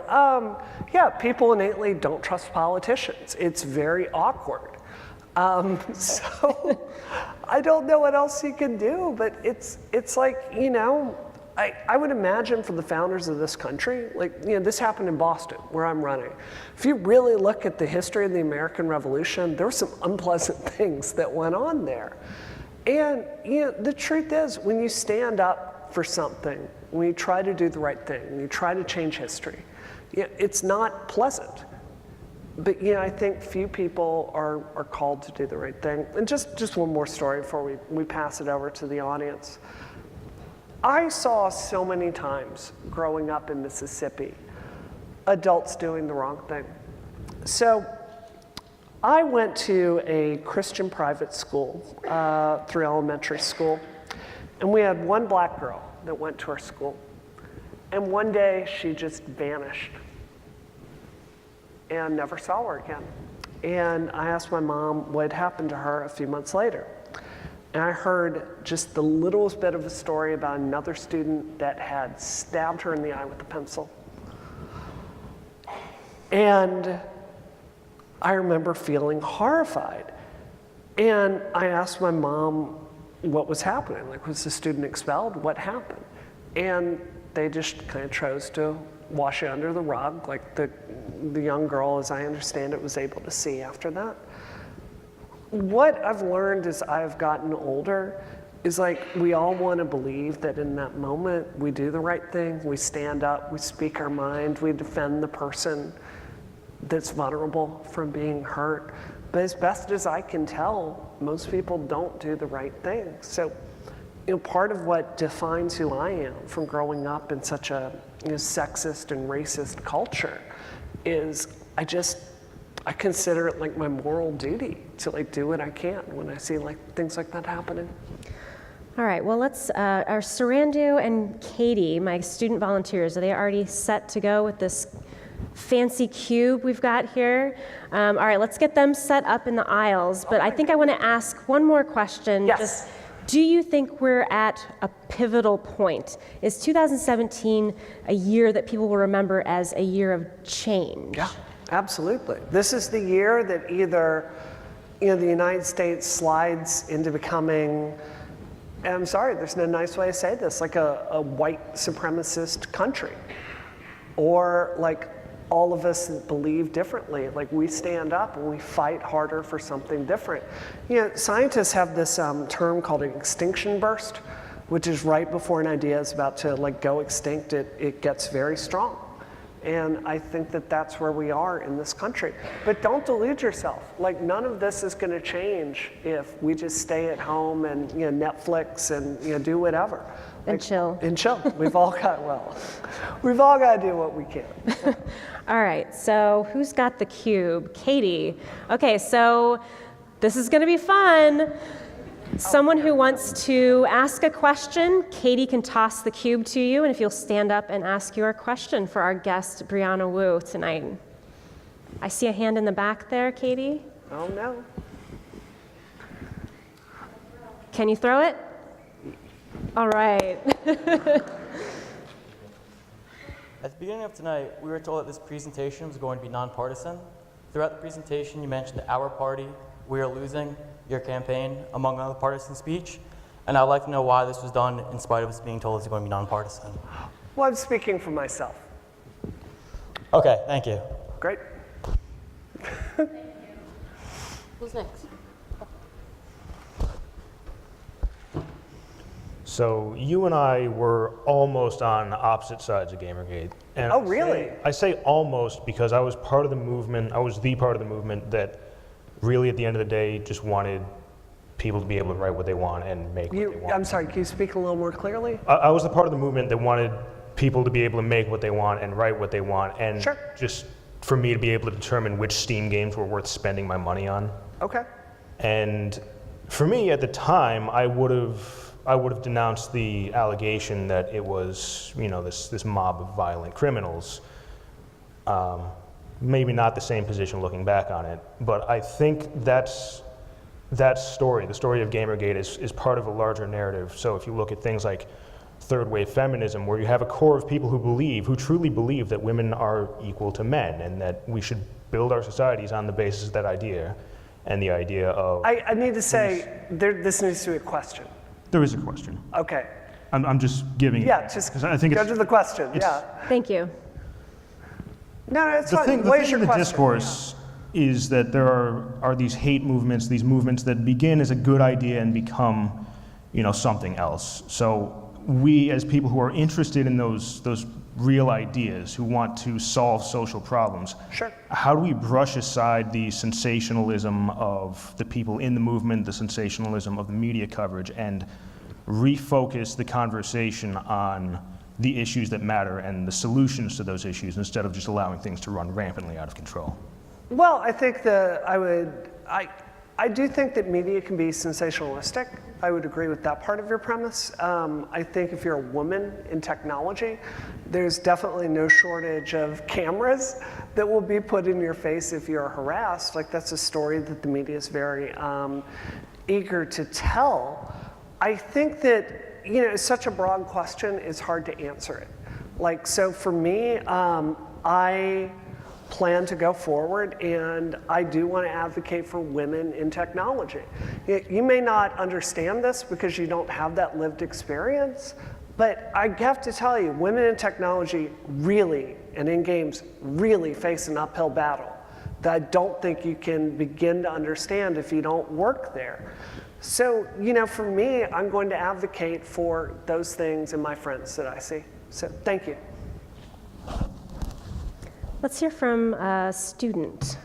Yeah, people innately don't trust politicians. It's very awkward. So I don't know what else you can do, but it's like, I would imagine for the founders of this country, like, this happened in Boston, where I'm running. If you really look at the history of the American Revolution, there were some unpleasant things that went on there. And, the truth is, when you stand up for something, when you try to do the right thing, when you try to change history, it's not pleasant. But, I think few people are called to do the right thing. And just one more story before we pass it over to the audience. I saw so many times growing up in Mississippi, adults doing the wrong thing. So I went to a Christian private school through elementary school, and we had one black girl that went to our school. And one day she just vanished and never saw her again. And I asked my mom what had happened to her a few months later. And I heard just the littlest bit of a story about another student that had stabbed her in the eye with a pencil. And I remember feeling horrified. And I asked my mom what was happening. Like, was the student expelled? What happened? And they just kind of chose to wash it under the rug, like the young girl, as I understand it, was able to see after that. What I've learned as I've gotten older is like we all want to believe that in that moment we do the right thing, we stand up, we speak our mind, we defend the person that's vulnerable from being hurt. But as best as I can tell, most people don't do the right thing. So, part of what defines who I am from growing up in such a sexist and racist culture is I consider it like my moral duty to do what I can when I see things like that happening. All right, well, let's, are Sarandu and Katie, my student volunteers, are they already set to go with this fancy cube we've got here? All right, let's get them set up in the aisles, but I think I want to ask one more question. Yes. Do you think we're at a pivotal point? Is 2017 a year that people will remember as a year of change? Yeah. Absolutely. This is the year that either the United States slides into becoming, and I'm sorry, there's no nice way to say this, like a white supremacist country. Or like all of us believe differently, like we stand up and we fight harder for something different. Scientists have this term called an extinction burst, which is right before an idea is about to go extinct, it gets very strong. And I think that that's where we are in this country. But don't delude yourself. None of this is going to change if we just stay at home and Netflix and do whatever. And chill. And chill. We've all got to do what we can. All right, so who's got the cube? Katie. Okay, so this is going to be fun. Someone who wants to ask a question, Katie can toss the cube to you, and if you'll stand up and ask your question for our guest, Brianna Wu, tonight. I see a hand in the back there, Katie. Oh, no. Can you throw it? All right. At the beginning of tonight, we were told that this presentation was going to be nonpartisan. Throughout the presentation, you mentioned our party, we are losing, your campaign, among other partisan speech. And I'd like to know why this was done in spite of us being told it's going to be nonpartisan. Well, I'm speaking for myself. Okay, thank you. Great. Who's next? So you and I were almost on opposite sides of Gamergate. And Oh, really? I say almost because I was part of the movement, I was the part of the movement that really at the end of the day just wanted people to be able to write what they want and make what they want. I'm sorry, can you speak a little more clearly? I was the part of the movement that wanted people to be able to make what they want and write what they want, and Sure. just for me to be able to determine which Steam games were worth spending my money on. Okay. And for me at the time, I would have denounced the allegation that it was, this mob of violent criminals. Maybe not the same position looking back on it, but I think that story, the story of Gamergate, is part of a larger narrative. So if you look at things like third wave feminism, where you have a core of people who truly believe that women are equal to men and that we should build our societies on the basis of that idea, and the idea of... I need to say, this needs to be a question. There is a question. Okay. I'm just giving Yeah, it. just 'cause I think go it's, to the question, yeah. Thank you. No, it's the fine. thing, What is your in the question? discourse is that there are these hate movements, these movements that begin as a good idea and become, something else. So we, as people who are interested in those real ideas, who want to solve social problems, Sure. how do we brush aside the sensationalism of the people in the movement, the sensationalism of the media coverage, and refocus the conversation on the issues that matter and the solutions to those issues, instead of just allowing things to run rampantly out of control? Well, I think I do think that media can be sensationalistic. I would agree with that part of your premise. I think if you're a woman in technology, there's definitely no shortage of cameras that will be put in your face if you're harassed. Like, that's a story that the media is very eager to tell. I think that, it's such a broad question, it's hard to answer it. Like, so for me, I plan to go forward, and I do want to advocate for women in technology. You may not understand this because you don't have that lived experience, but I have to tell you, women in technology really, and in games, really face an uphill battle that I don't think you can begin to understand if you don't work there. So, for me, I'm going to advocate for those things in my friends that I see. So, thank you. Let's hear from a student.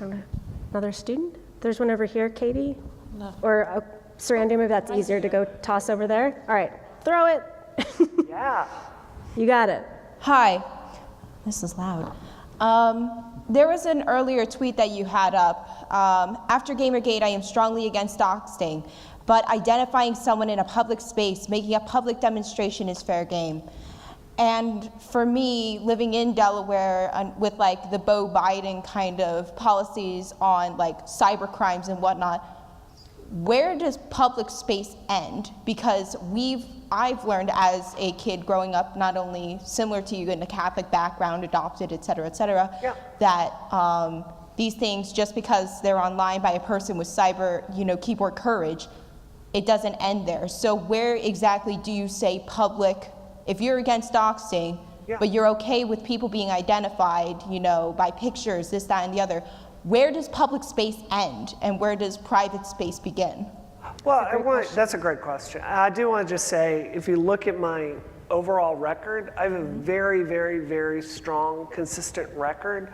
Another student? There's one over here, Katie? No. Or Sarandon, maybe that's easier to go toss over there. All right, throw it. Yeah. You got it. Hi. This is loud. There was an earlier tweet that you had up. After Gamergate, I am strongly against doxing, but identifying someone in a public space, making a public demonstration is fair game. And for me, living in Delaware with like the Beau Biden kind of policies on like cyber crimes and whatnot, where does public space end? Because I've learned as a kid growing up, not only similar to you in a Catholic background, adopted, et cetera, yeah. that these things, just because they're online by a person with cyber, keyboard courage, it doesn't end there. So where exactly do you say public, if you're against doxing, yeah. but you're okay with people being identified, by pictures, this, that, and the other, where does public space end and where does private space begin? Well, that's a great question. I do want to just say, if you look at my overall record, I have a very, very, very strong, consistent record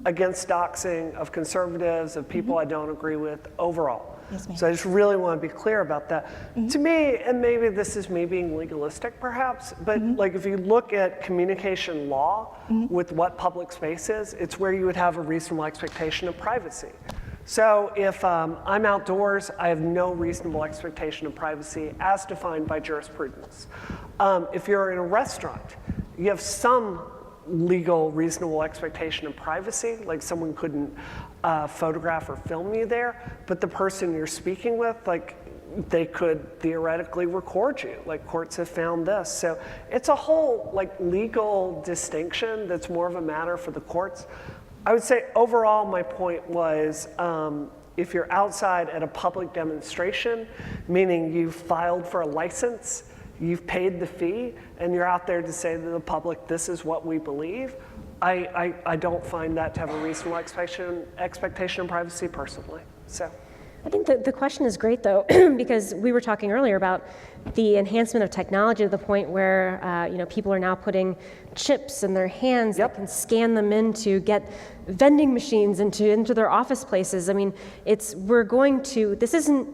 against doxing of conservatives, of people I don't agree with overall. Yes, ma'am. So I just really want to be clear about that. To me, and maybe this is me being legalistic perhaps, but like if you look at communication law with what public space is, it's where you would have a reasonable expectation of privacy. So if I'm outdoors, I have no reasonable expectation of privacy as defined by jurisprudence. If you're in a restaurant, you have some legal, reasonable expectation of privacy, like someone couldn't photograph or film you there, but the person you're speaking with, like they could theoretically record you, like courts have found this. So it's a whole like legal distinction that's more of a matter for the courts. I would say overall my point was if you're outside at a public demonstration, meaning you've filed for a license, you've paid the fee, and you're out there to say to the public, this is what we believe, I don't find that to have a reasonable expectation of privacy personally. So. I think the question is great, though, because we were talking earlier about the enhancement of technology to the point where people are now putting chips in their hands that can scan them in to get vending machines into their office places. I mean, this isn't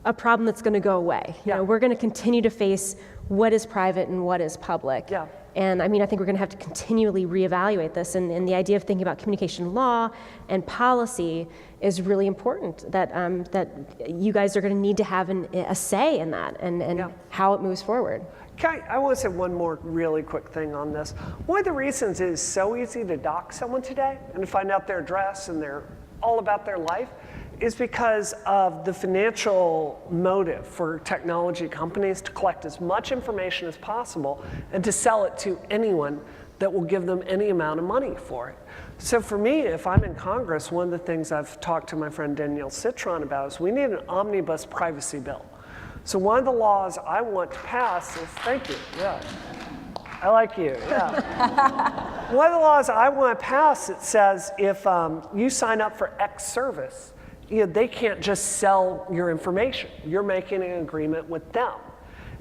a problem that's going to go away. You know, we're going to continue to face what is private and what is public. Yeah. And I mean, I think we're going to have to continually reevaluate this. And the idea of thinking about communication law and policy is really important. That you guys are going to need to have a say in that and how it moves forward. I want to say one more really quick thing on this. One of the reasons it is so easy to dox someone today and to find out their address and all about their life is because of the financial motive for technology companies to collect as much information as possible and to sell it to anyone that will give them any amount of money for it. So for me, if I'm in Congress, one of the things I've talked to my friend Danielle Citron about is we need an omnibus privacy bill. So one of the laws I want to pass is, thank you, yeah. I like you, yeah. One of the laws I want to pass, it says if you sign up for X service, they can't just sell your information. You're making an agreement with them.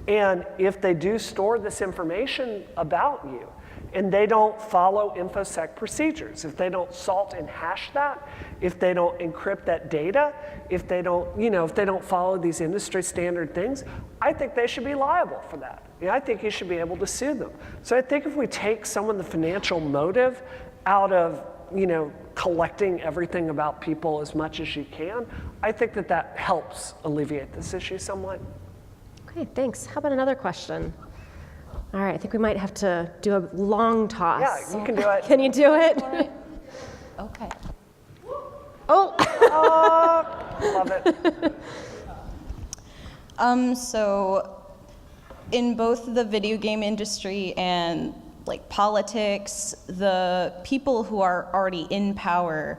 And if they do store this information about you and they don't follow InfoSec procedures, if they don't salt and hash that, if they don't encrypt that data, if they don't follow these industry standard things, I think they should be liable for that. I think you should be able to sue them. So I think if we take some of the financial motive out of collecting everything about people as much as you can, I think that helps alleviate this issue somewhat. Okay, thanks. How about another question? All right, I think we might have to do a long toss. Yeah, you can do it. Can you do it? All right. Okay. Oh! Love it. So in both the video game industry and politics, the people who are already in power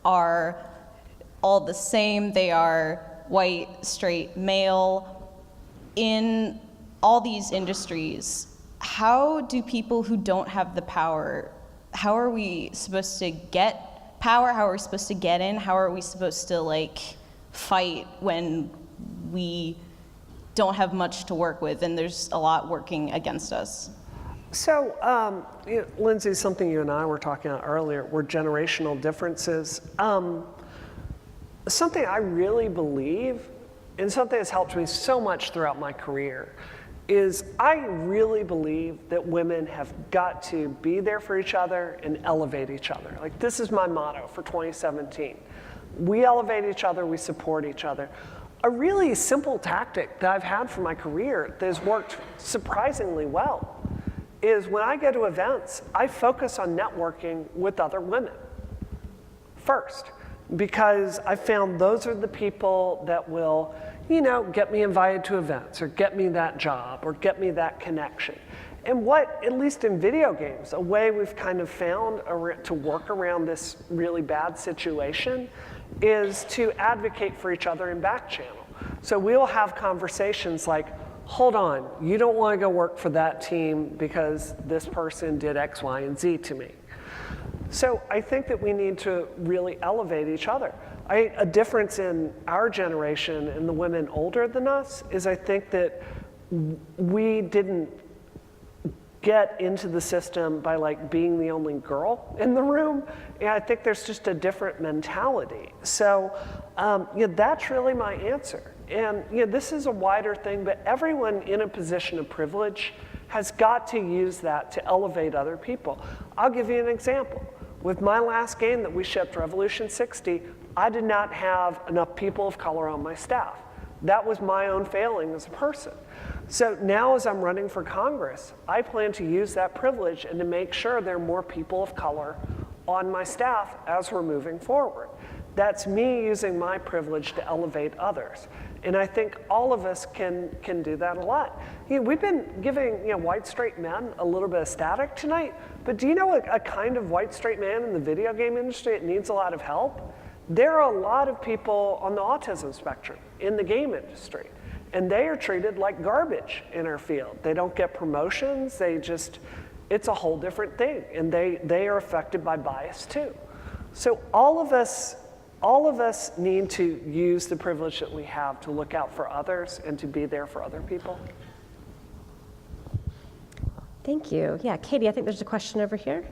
are all the same. They are white, straight, male. In all these industries, how do people who don't have the power, how are we supposed to get power? How are we supposed to get in? How are we supposed to fight when we don't have much to work with and there's a lot working against us? So, Lindsay, something you and I were talking about earlier were generational differences. Something I really believe, and something that's helped me so much throughout my career, is I really believe that women have got to be there for each other and elevate each other. This is my motto for 2017. We elevate each other, we support each other. A really simple tactic that I've had for my career that has worked surprisingly well is when I go to events, I focus on networking with other women first, because I found those are the people that will, get me invited to events or get me that job or get me that connection. And what, at least in video games, a way we've kind of found to work around this really bad situation is to advocate for each other in back channel. So we'll have conversations like, hold on, you don't want to go work for that team because this person did X, Y, and Z to me. So I think that we need to really elevate each other. A difference in our generation and the women older than us is I think that we didn't get into the system by being the only girl in the room. And I think there's just a different mentality. So that's really my answer. And this is a wider thing, but everyone in a position of privilege has got to use that to elevate other people. I'll give you an example. With my last game that we shipped, Revolution 60, I did not have enough people of color on my staff. That was my own failing as a person. So now as I'm running for Congress, I plan to use that privilege and to make sure there are more people of color on my staff as we're moving forward. That's me using my privilege to elevate others. And I think all of us can do that a lot. We've been giving white straight men a little bit of static tonight, but do you know a kind of white straight man in the video game industry that needs a lot of help? There are a lot of people on the autism spectrum in the game industry, and they are treated like garbage in our field. They don't get promotions, it's a whole different thing, and they are affected by bias too. So all of us need to use the privilege that we have to look out for others and to be there for other people. Thank you. Yeah, Katie, I think there's a question over here.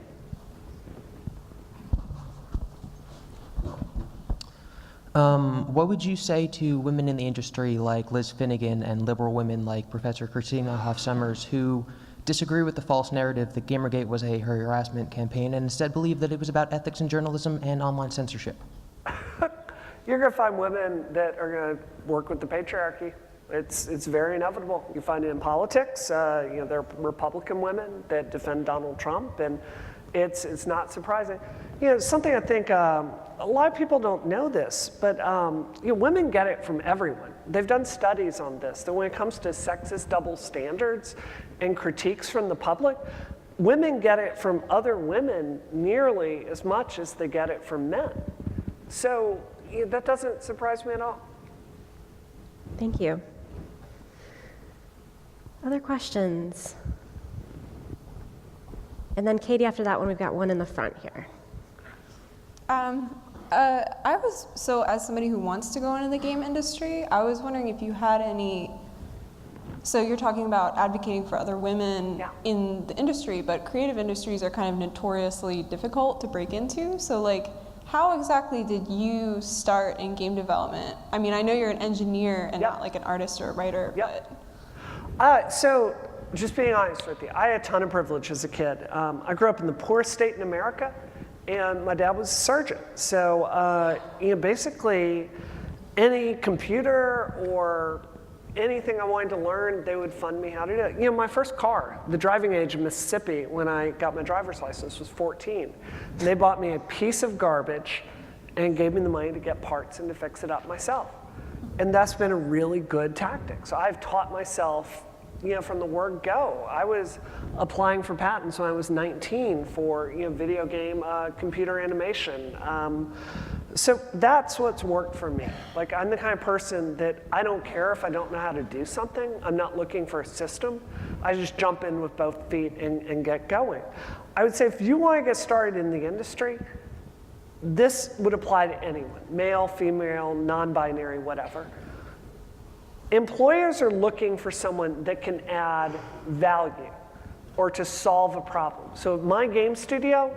What would you say to women in the industry like Liz Finnegan and liberal women like Professor Christina Hoff Sommers who disagree with the false narrative that Gamergate was a harassment campaign and instead believe that it was about ethics in journalism and online censorship? You're going to find women that are going to work with the patriarchy. It's very inevitable. You find it in politics. There are Republican women that defend Donald Trump, and it's not surprising. Something I think a lot of people don't know this, but women get it from everyone. They've done studies on this, that when it comes to sexist double standards and critiques from the public, women get it from other women nearly as much as they get it from men. So that doesn't surprise me at all. Thank you. Other questions? And then Katie, after that one, we've got one in the front here. As somebody who wants to go into the game industry, I was wondering if you had any, so you're talking about advocating for other women in the industry, but creative industries are kind of notoriously difficult to break into. So like, how exactly did you start in game development? I mean, I know you're an engineer and not like an artist or a writer, but. So just being honest with you, I had a ton of privilege as a kid. I grew up in the poorest state in America, and my dad was a surgeon. So basically any computer or anything I wanted to learn, they would fund me how to do it. My first car, the driving age in Mississippi when I got my driver's license was 14. And they bought me a piece of garbage and gave me the money to get parts and to fix it up myself. And that's been a really good tactic. So I've taught myself, from the word go. I was applying for patents when I was 19 for, video game computer animation. So that's what's worked for me. Like, I'm the kind of person that I don't care if I don't know how to do something. I'm not looking for a system. I just jump in with both feet and get going. I would say if you want to get started in the industry, this would apply to anyone, male, female, non-binary, whatever. Employers are looking for someone that can add value or to solve a problem. So my game studio,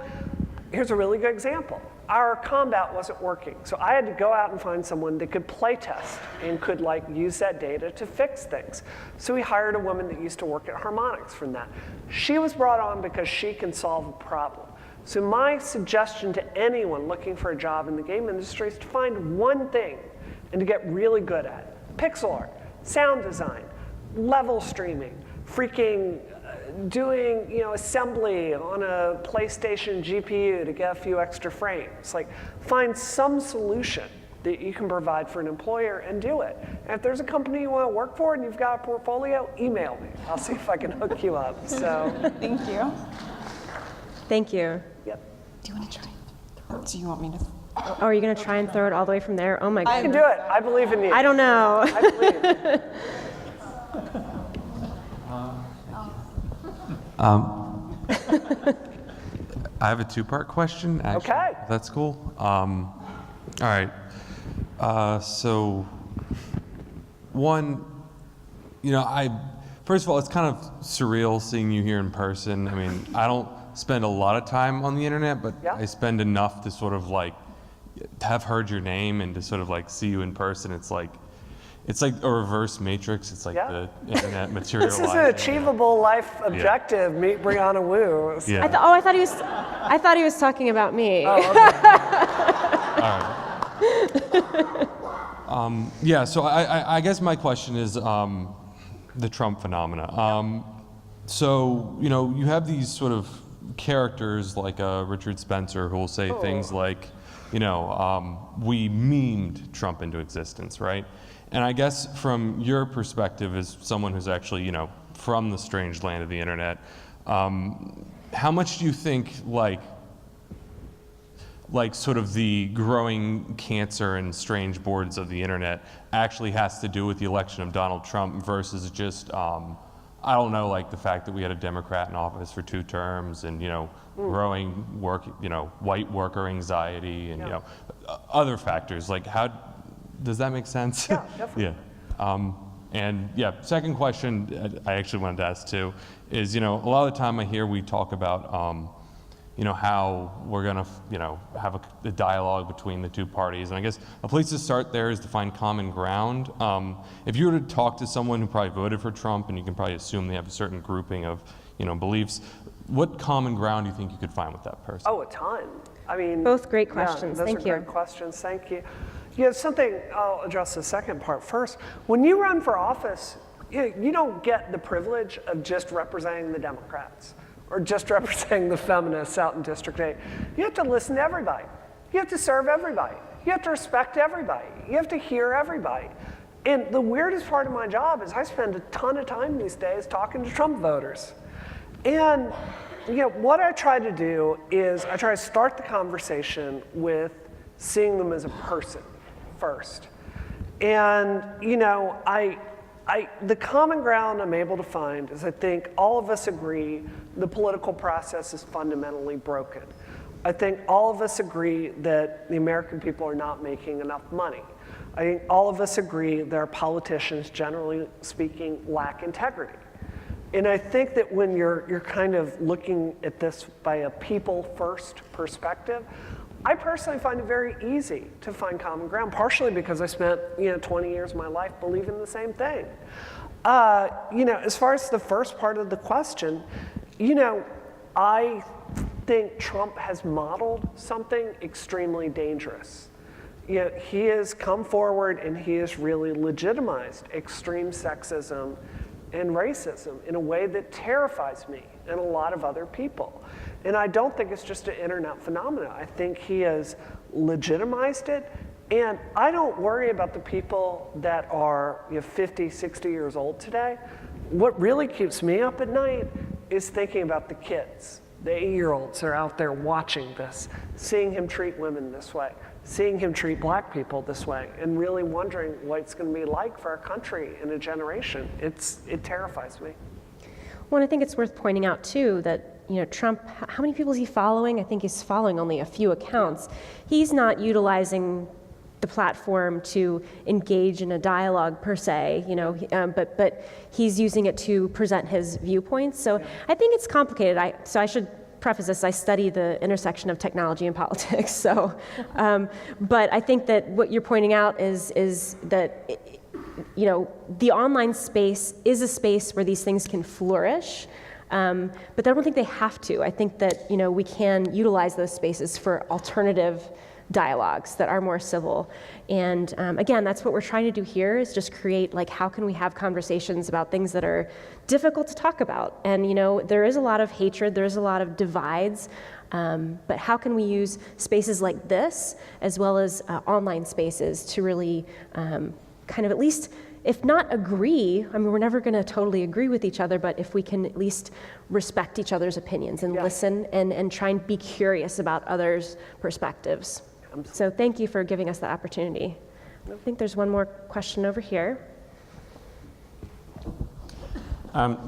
here's a really good example. Our combat wasn't working, so I had to go out and find someone that could play test and could use that data to fix things. So we hired a woman that used to work at Harmonix from that. She was brought on because she can solve a problem. So my suggestion to anyone looking for a job in the game industry is to find one thing and to get really good at it. Pixel art, sound design, level streaming, freaking doing assembly on a PlayStation GPU to get a few extra frames. Like, find some solution that you can provide for an employer and do it. And if there's a company you want to work for and you've got a portfolio, email me. I'll see if I can hook you up. So thank you. Thank you. Yep. Do you want to try? Or do you want me to? Oh, are you going to try and throw it all the way from there? Oh my God. I can do it. I believe in you. I don't know. I believe. I have a two-part question, actually. Okay. That's cool. All right. So, one, first of all, it's kind of surreal seeing you here in person. I mean, I don't spend a lot of time on the internet, but I spend enough to sort of have heard your name and to sort of see you in person. It's like a reverse matrix. It's like the internet materializing. This is an achievable life objective. Yeah. Meet Brianna Wu. Yeah. I thought he was talking about me. Oh, okay. All right. So I guess my question is the Trump phenomena. So you have these sort of characters like Richard Spencer who will say things like, we memed Trump into existence, right? And I guess from your perspective as someone who's actually, from the strange land of the internet, how much do you think, like sort of the growing cancer and strange boards of the internet actually has to do with the election of Donald Trump versus just, I don't know, like the fact that we had a Democrat in office for 2 terms and, growing white worker anxiety and, other factors. Like how, does that make sense? Yeah, definitely. Second question I actually wanted to ask too is, a lot of the time I hear we talk about, how we're gonna, have a dialogue between the 2 parties. And I guess a place to start there is to find common ground. If you were to talk to someone who probably voted for Trump, and you can probably assume they have a certain grouping of, beliefs, what common ground do you think you could find with that person? Oh, a ton. I mean, both great questions. Those Thank are you. great questions. Thank you. Something I'll address the second part first. When you run for office, you don't get the privilege of just representing the Democrats or just representing the feminists out in District 8. You have to listen to everybody. You have to serve everybody. You have to respect everybody. You have to hear everybody. And the weirdest part of my job is I spend a ton of time these days talking to Trump voters. And what I try to do is I try to start the conversation with seeing them as a person first. And the common ground I'm able to find is I think all of us agree the political process is fundamentally broken. I think all of us agree that the American people are not making enough money. I think all of us agree that our politicians, generally speaking, lack integrity. And I think that when you're kind of looking at this by a people-first perspective, I personally find it very easy to find common ground, partially because I spent 20 years of my life believing the same thing. As far as the first part of the question, I think Trump has modeled something extremely dangerous. He has come forward and he has really legitimized extreme sexism and racism in a way that terrifies me and a lot of other people. And I don't think it's just an internet phenomenon. I think he has legitimized it. And I don't worry about the people that are 50, 60 years old today. What really keeps me up at night is thinking about the kids, the 8-year-olds that are out there watching this, seeing him treat women this way, seeing him treat black people this way, and really wondering what it's going to be like for our country in a generation. It terrifies me. Well, I think it's worth pointing out too that Trump, how many people is he following? I think he's following only a few accounts. He's not utilizing the platform to engage in a dialogue per se, but he's using it to present his viewpoints. So I think it's complicated. So I should preface this, I study the intersection of technology and politics. So, but I think that what you're pointing out is that, the online space is a space where these things can flourish. But I don't think they have to. I think that we can utilize those spaces for alternative dialogues that are more civil. And again, that's what we're trying to do here is just create, how can we have conversations about things that are difficult to talk about? And there is a lot of hatred, there's a lot of divides, but how can we use spaces like this as well as online spaces to really kind of at least, if not agree, we're never going to totally agree with each other, but if we can at least respect each other's opinions and listen and try and be curious about others' perspectives. So thank you for giving us that opportunity. I think there's one more question over here.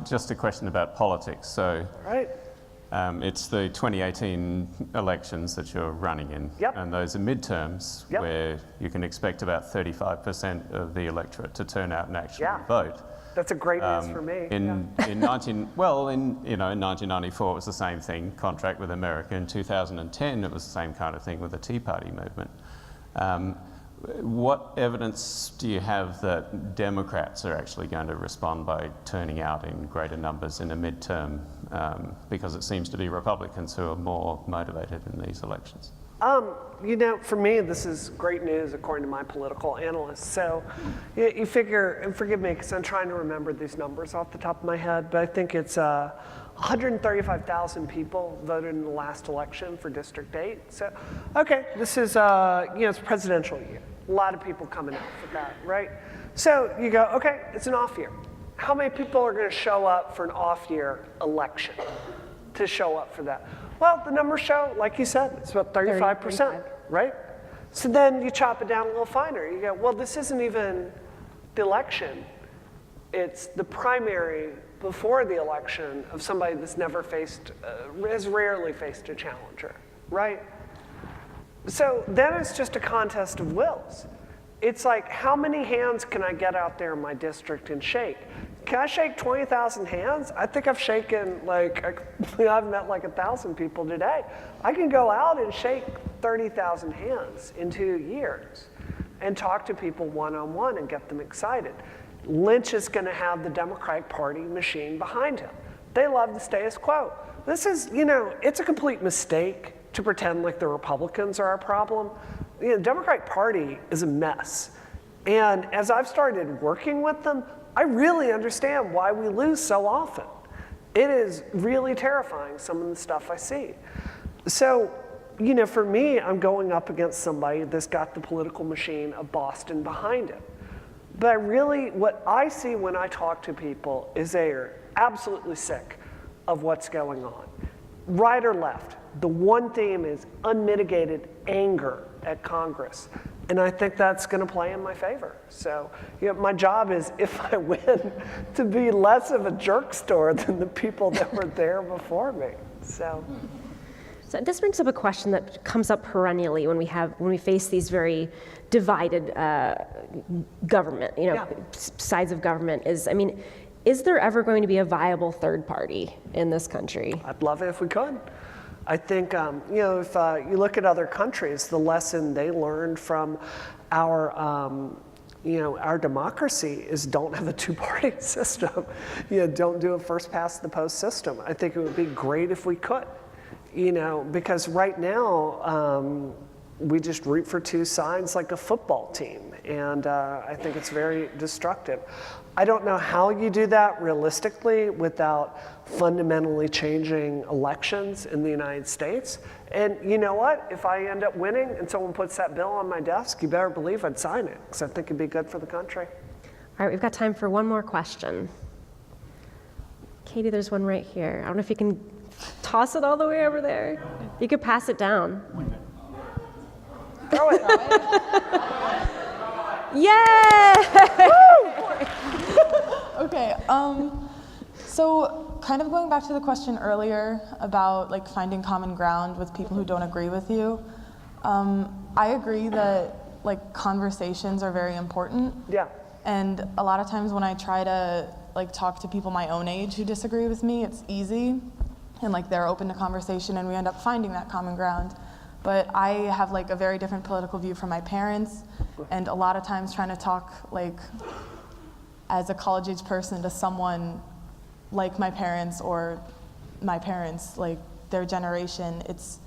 Just a question about politics. So it's the 2018 elections that you're running in, and those are midterms where you can expect about 35% of the electorate to turn out and actually vote. That's a great news for me. In 1994 it was the same thing, contract with America. In 2010 it was the same kind of thing with the Tea Party movement. What evidence do you have that Democrats are actually going to respond by turning out in greater numbers in a midterm? Because it seems to be Republicans who are more motivated in these elections. For me, this is great news according to my political analysts. So you figure, and forgive me because I'm trying to remember these numbers off the top of my head, but I think it's 135,000 people voted in the last election for District 8. So, okay, this is, it's presidential year. A lot of people coming out for that, right? So you go, okay, it's an off year. How many people are going to show up for an off year election to show up for that? Well, the numbers show, like you said, it's about 35%, right? So then you chop it down a little finer. You go, well, this isn't even the election. It's the primary before the election of somebody that's never faced, has rarely faced a challenger, right? So then it's just a contest of wills. It's like, how many hands can I get out there in my district and shake? Can I shake 20,000 hands? I think I've shaken I've met like 1,000 people today. I can go out and shake 30,000 hands in 2 years and talk to people one-on-one and get them excited. Lynch is gonna have the Democratic Party machine behind him. They love the status quo. This is, it's a complete mistake to pretend like the Republicans are our problem. The Democratic Party is a mess. And as I've started working with them, I really understand why we lose so often. It is really terrifying, some of the stuff I see. So, for me, I'm going up against somebody that's got the political machine of Boston behind him. But what I see when I talk to people is they are absolutely sick of what's going on. Right or left, the one theme is unmitigated anger at Congress. And I think that's going to play in my favor. So my job is, if I win, to be less of a jerk store than the people that were there before me. So this brings up a question that comes up perennially when we face these very divided government, sides of government. Is there ever going to be a viable third party in this country? I'd love it if we could. I think, if you look at other countries, the lesson they learned from our democracy is don't have a two-party system. Don't do a first past the post system. I think it would be great if we could, because right now, we just root for two sides like a football team, and I think it's very destructive. I don't know how you do that realistically without fundamentally changing elections in the United States. And you know what? If I end up winning and someone puts that bill on my desk, you better believe I'd sign it, because I think it'd be good for the country. All right, we've got time for one more question. Katie, there's one right here. I don't know if you can toss it all the way over there. You could pass it down. Throw it. Yeah! Okay, so kind of going back to the question earlier about finding common ground with people who don't agree with you, I agree that conversations are very important. Yeah. And a lot of times when I try to talk to people my own age who disagree with me, it's easy and they're open to conversation and we end up finding that common ground. But I have a very different political view from my parents, and a lot of times trying to talk as a college-age person to someone like my parents or my parents, their generation, it's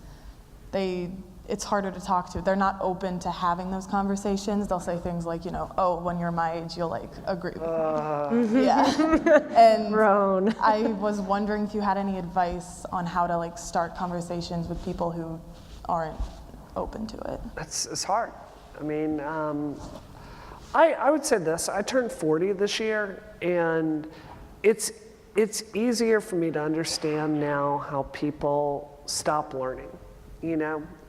harder to talk to. They're not open to having those conversations. They'll say things like, oh, when you're my age, you'll agree with me. Yeah. And Roan. I was wondering if you had any advice on how to start conversations with people who aren't open to it. It's hard. I would say this. I turned 40 this year, and it's easier for me to understand now how people stop learning,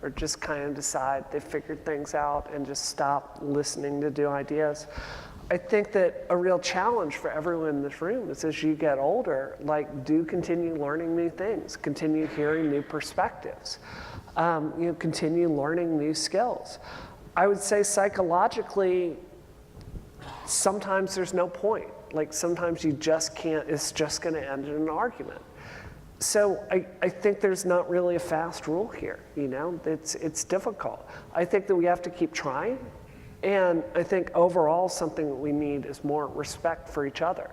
or just kind of decide they figured things out and just stop listening to new ideas. I think that a real challenge for everyone in this room is, as you get older, do continue learning new things, continue hearing new perspectives. Continue learning new skills. I would say psychologically, sometimes there's no point. Sometimes you just can't, it's just gonna end in an argument. So I think there's not really a fast rule here, it's difficult. I think that we have to keep trying, and I think overall something that we need is more respect for each other.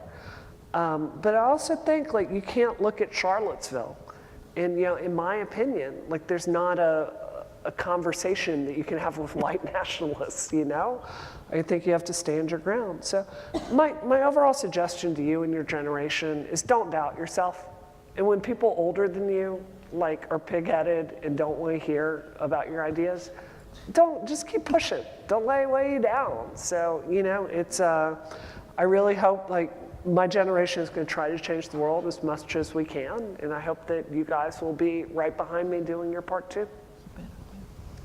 But I also think you can't look at Charlottesville and, in my opinion, there's not a conversation that you can have with white nationalists, I think you have to stand your ground. So my overall suggestion to you and your generation is don't doubt yourself. And when people older than you, are pig-headed and don't want to hear about your ideas, just keep pushing. Don't let it weigh you down. So, I really hope, my generation is going to try to change the world as much as we can, and I hope that you guys will be right behind me doing your part too.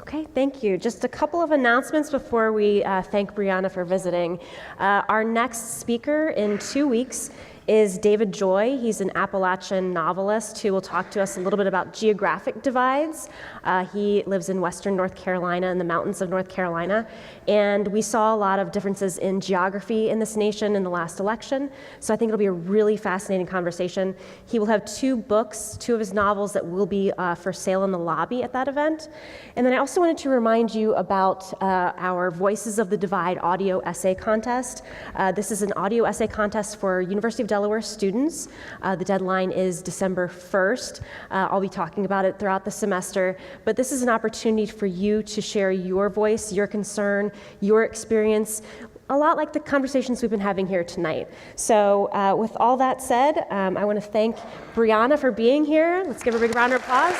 Okay, thank you. Just a couple of announcements before we thank Brianna for visiting. Our next speaker in 2 weeks is David Joy. He's an Appalachian novelist who will talk to us a little bit about geographic divides. He lives in western North Carolina, in the mountains of North Carolina, and we saw a lot of differences in geography in this nation in the last election, so I think it'll be a really fascinating conversation. He will have 2 books, 2 of his novels that will be for sale in the lobby at that event. And then I also wanted to remind you about our Voices of the Divide audio essay contest. This is an audio essay contest for University of Delaware students. The deadline is December 1st. I'll be talking about it throughout the semester, but this is an opportunity for you to share your voice, your concern, your experience, a lot like the conversations we've been having here tonight. So with all that said, I want to thank Brianna for being here. Let's give her a big round of applause.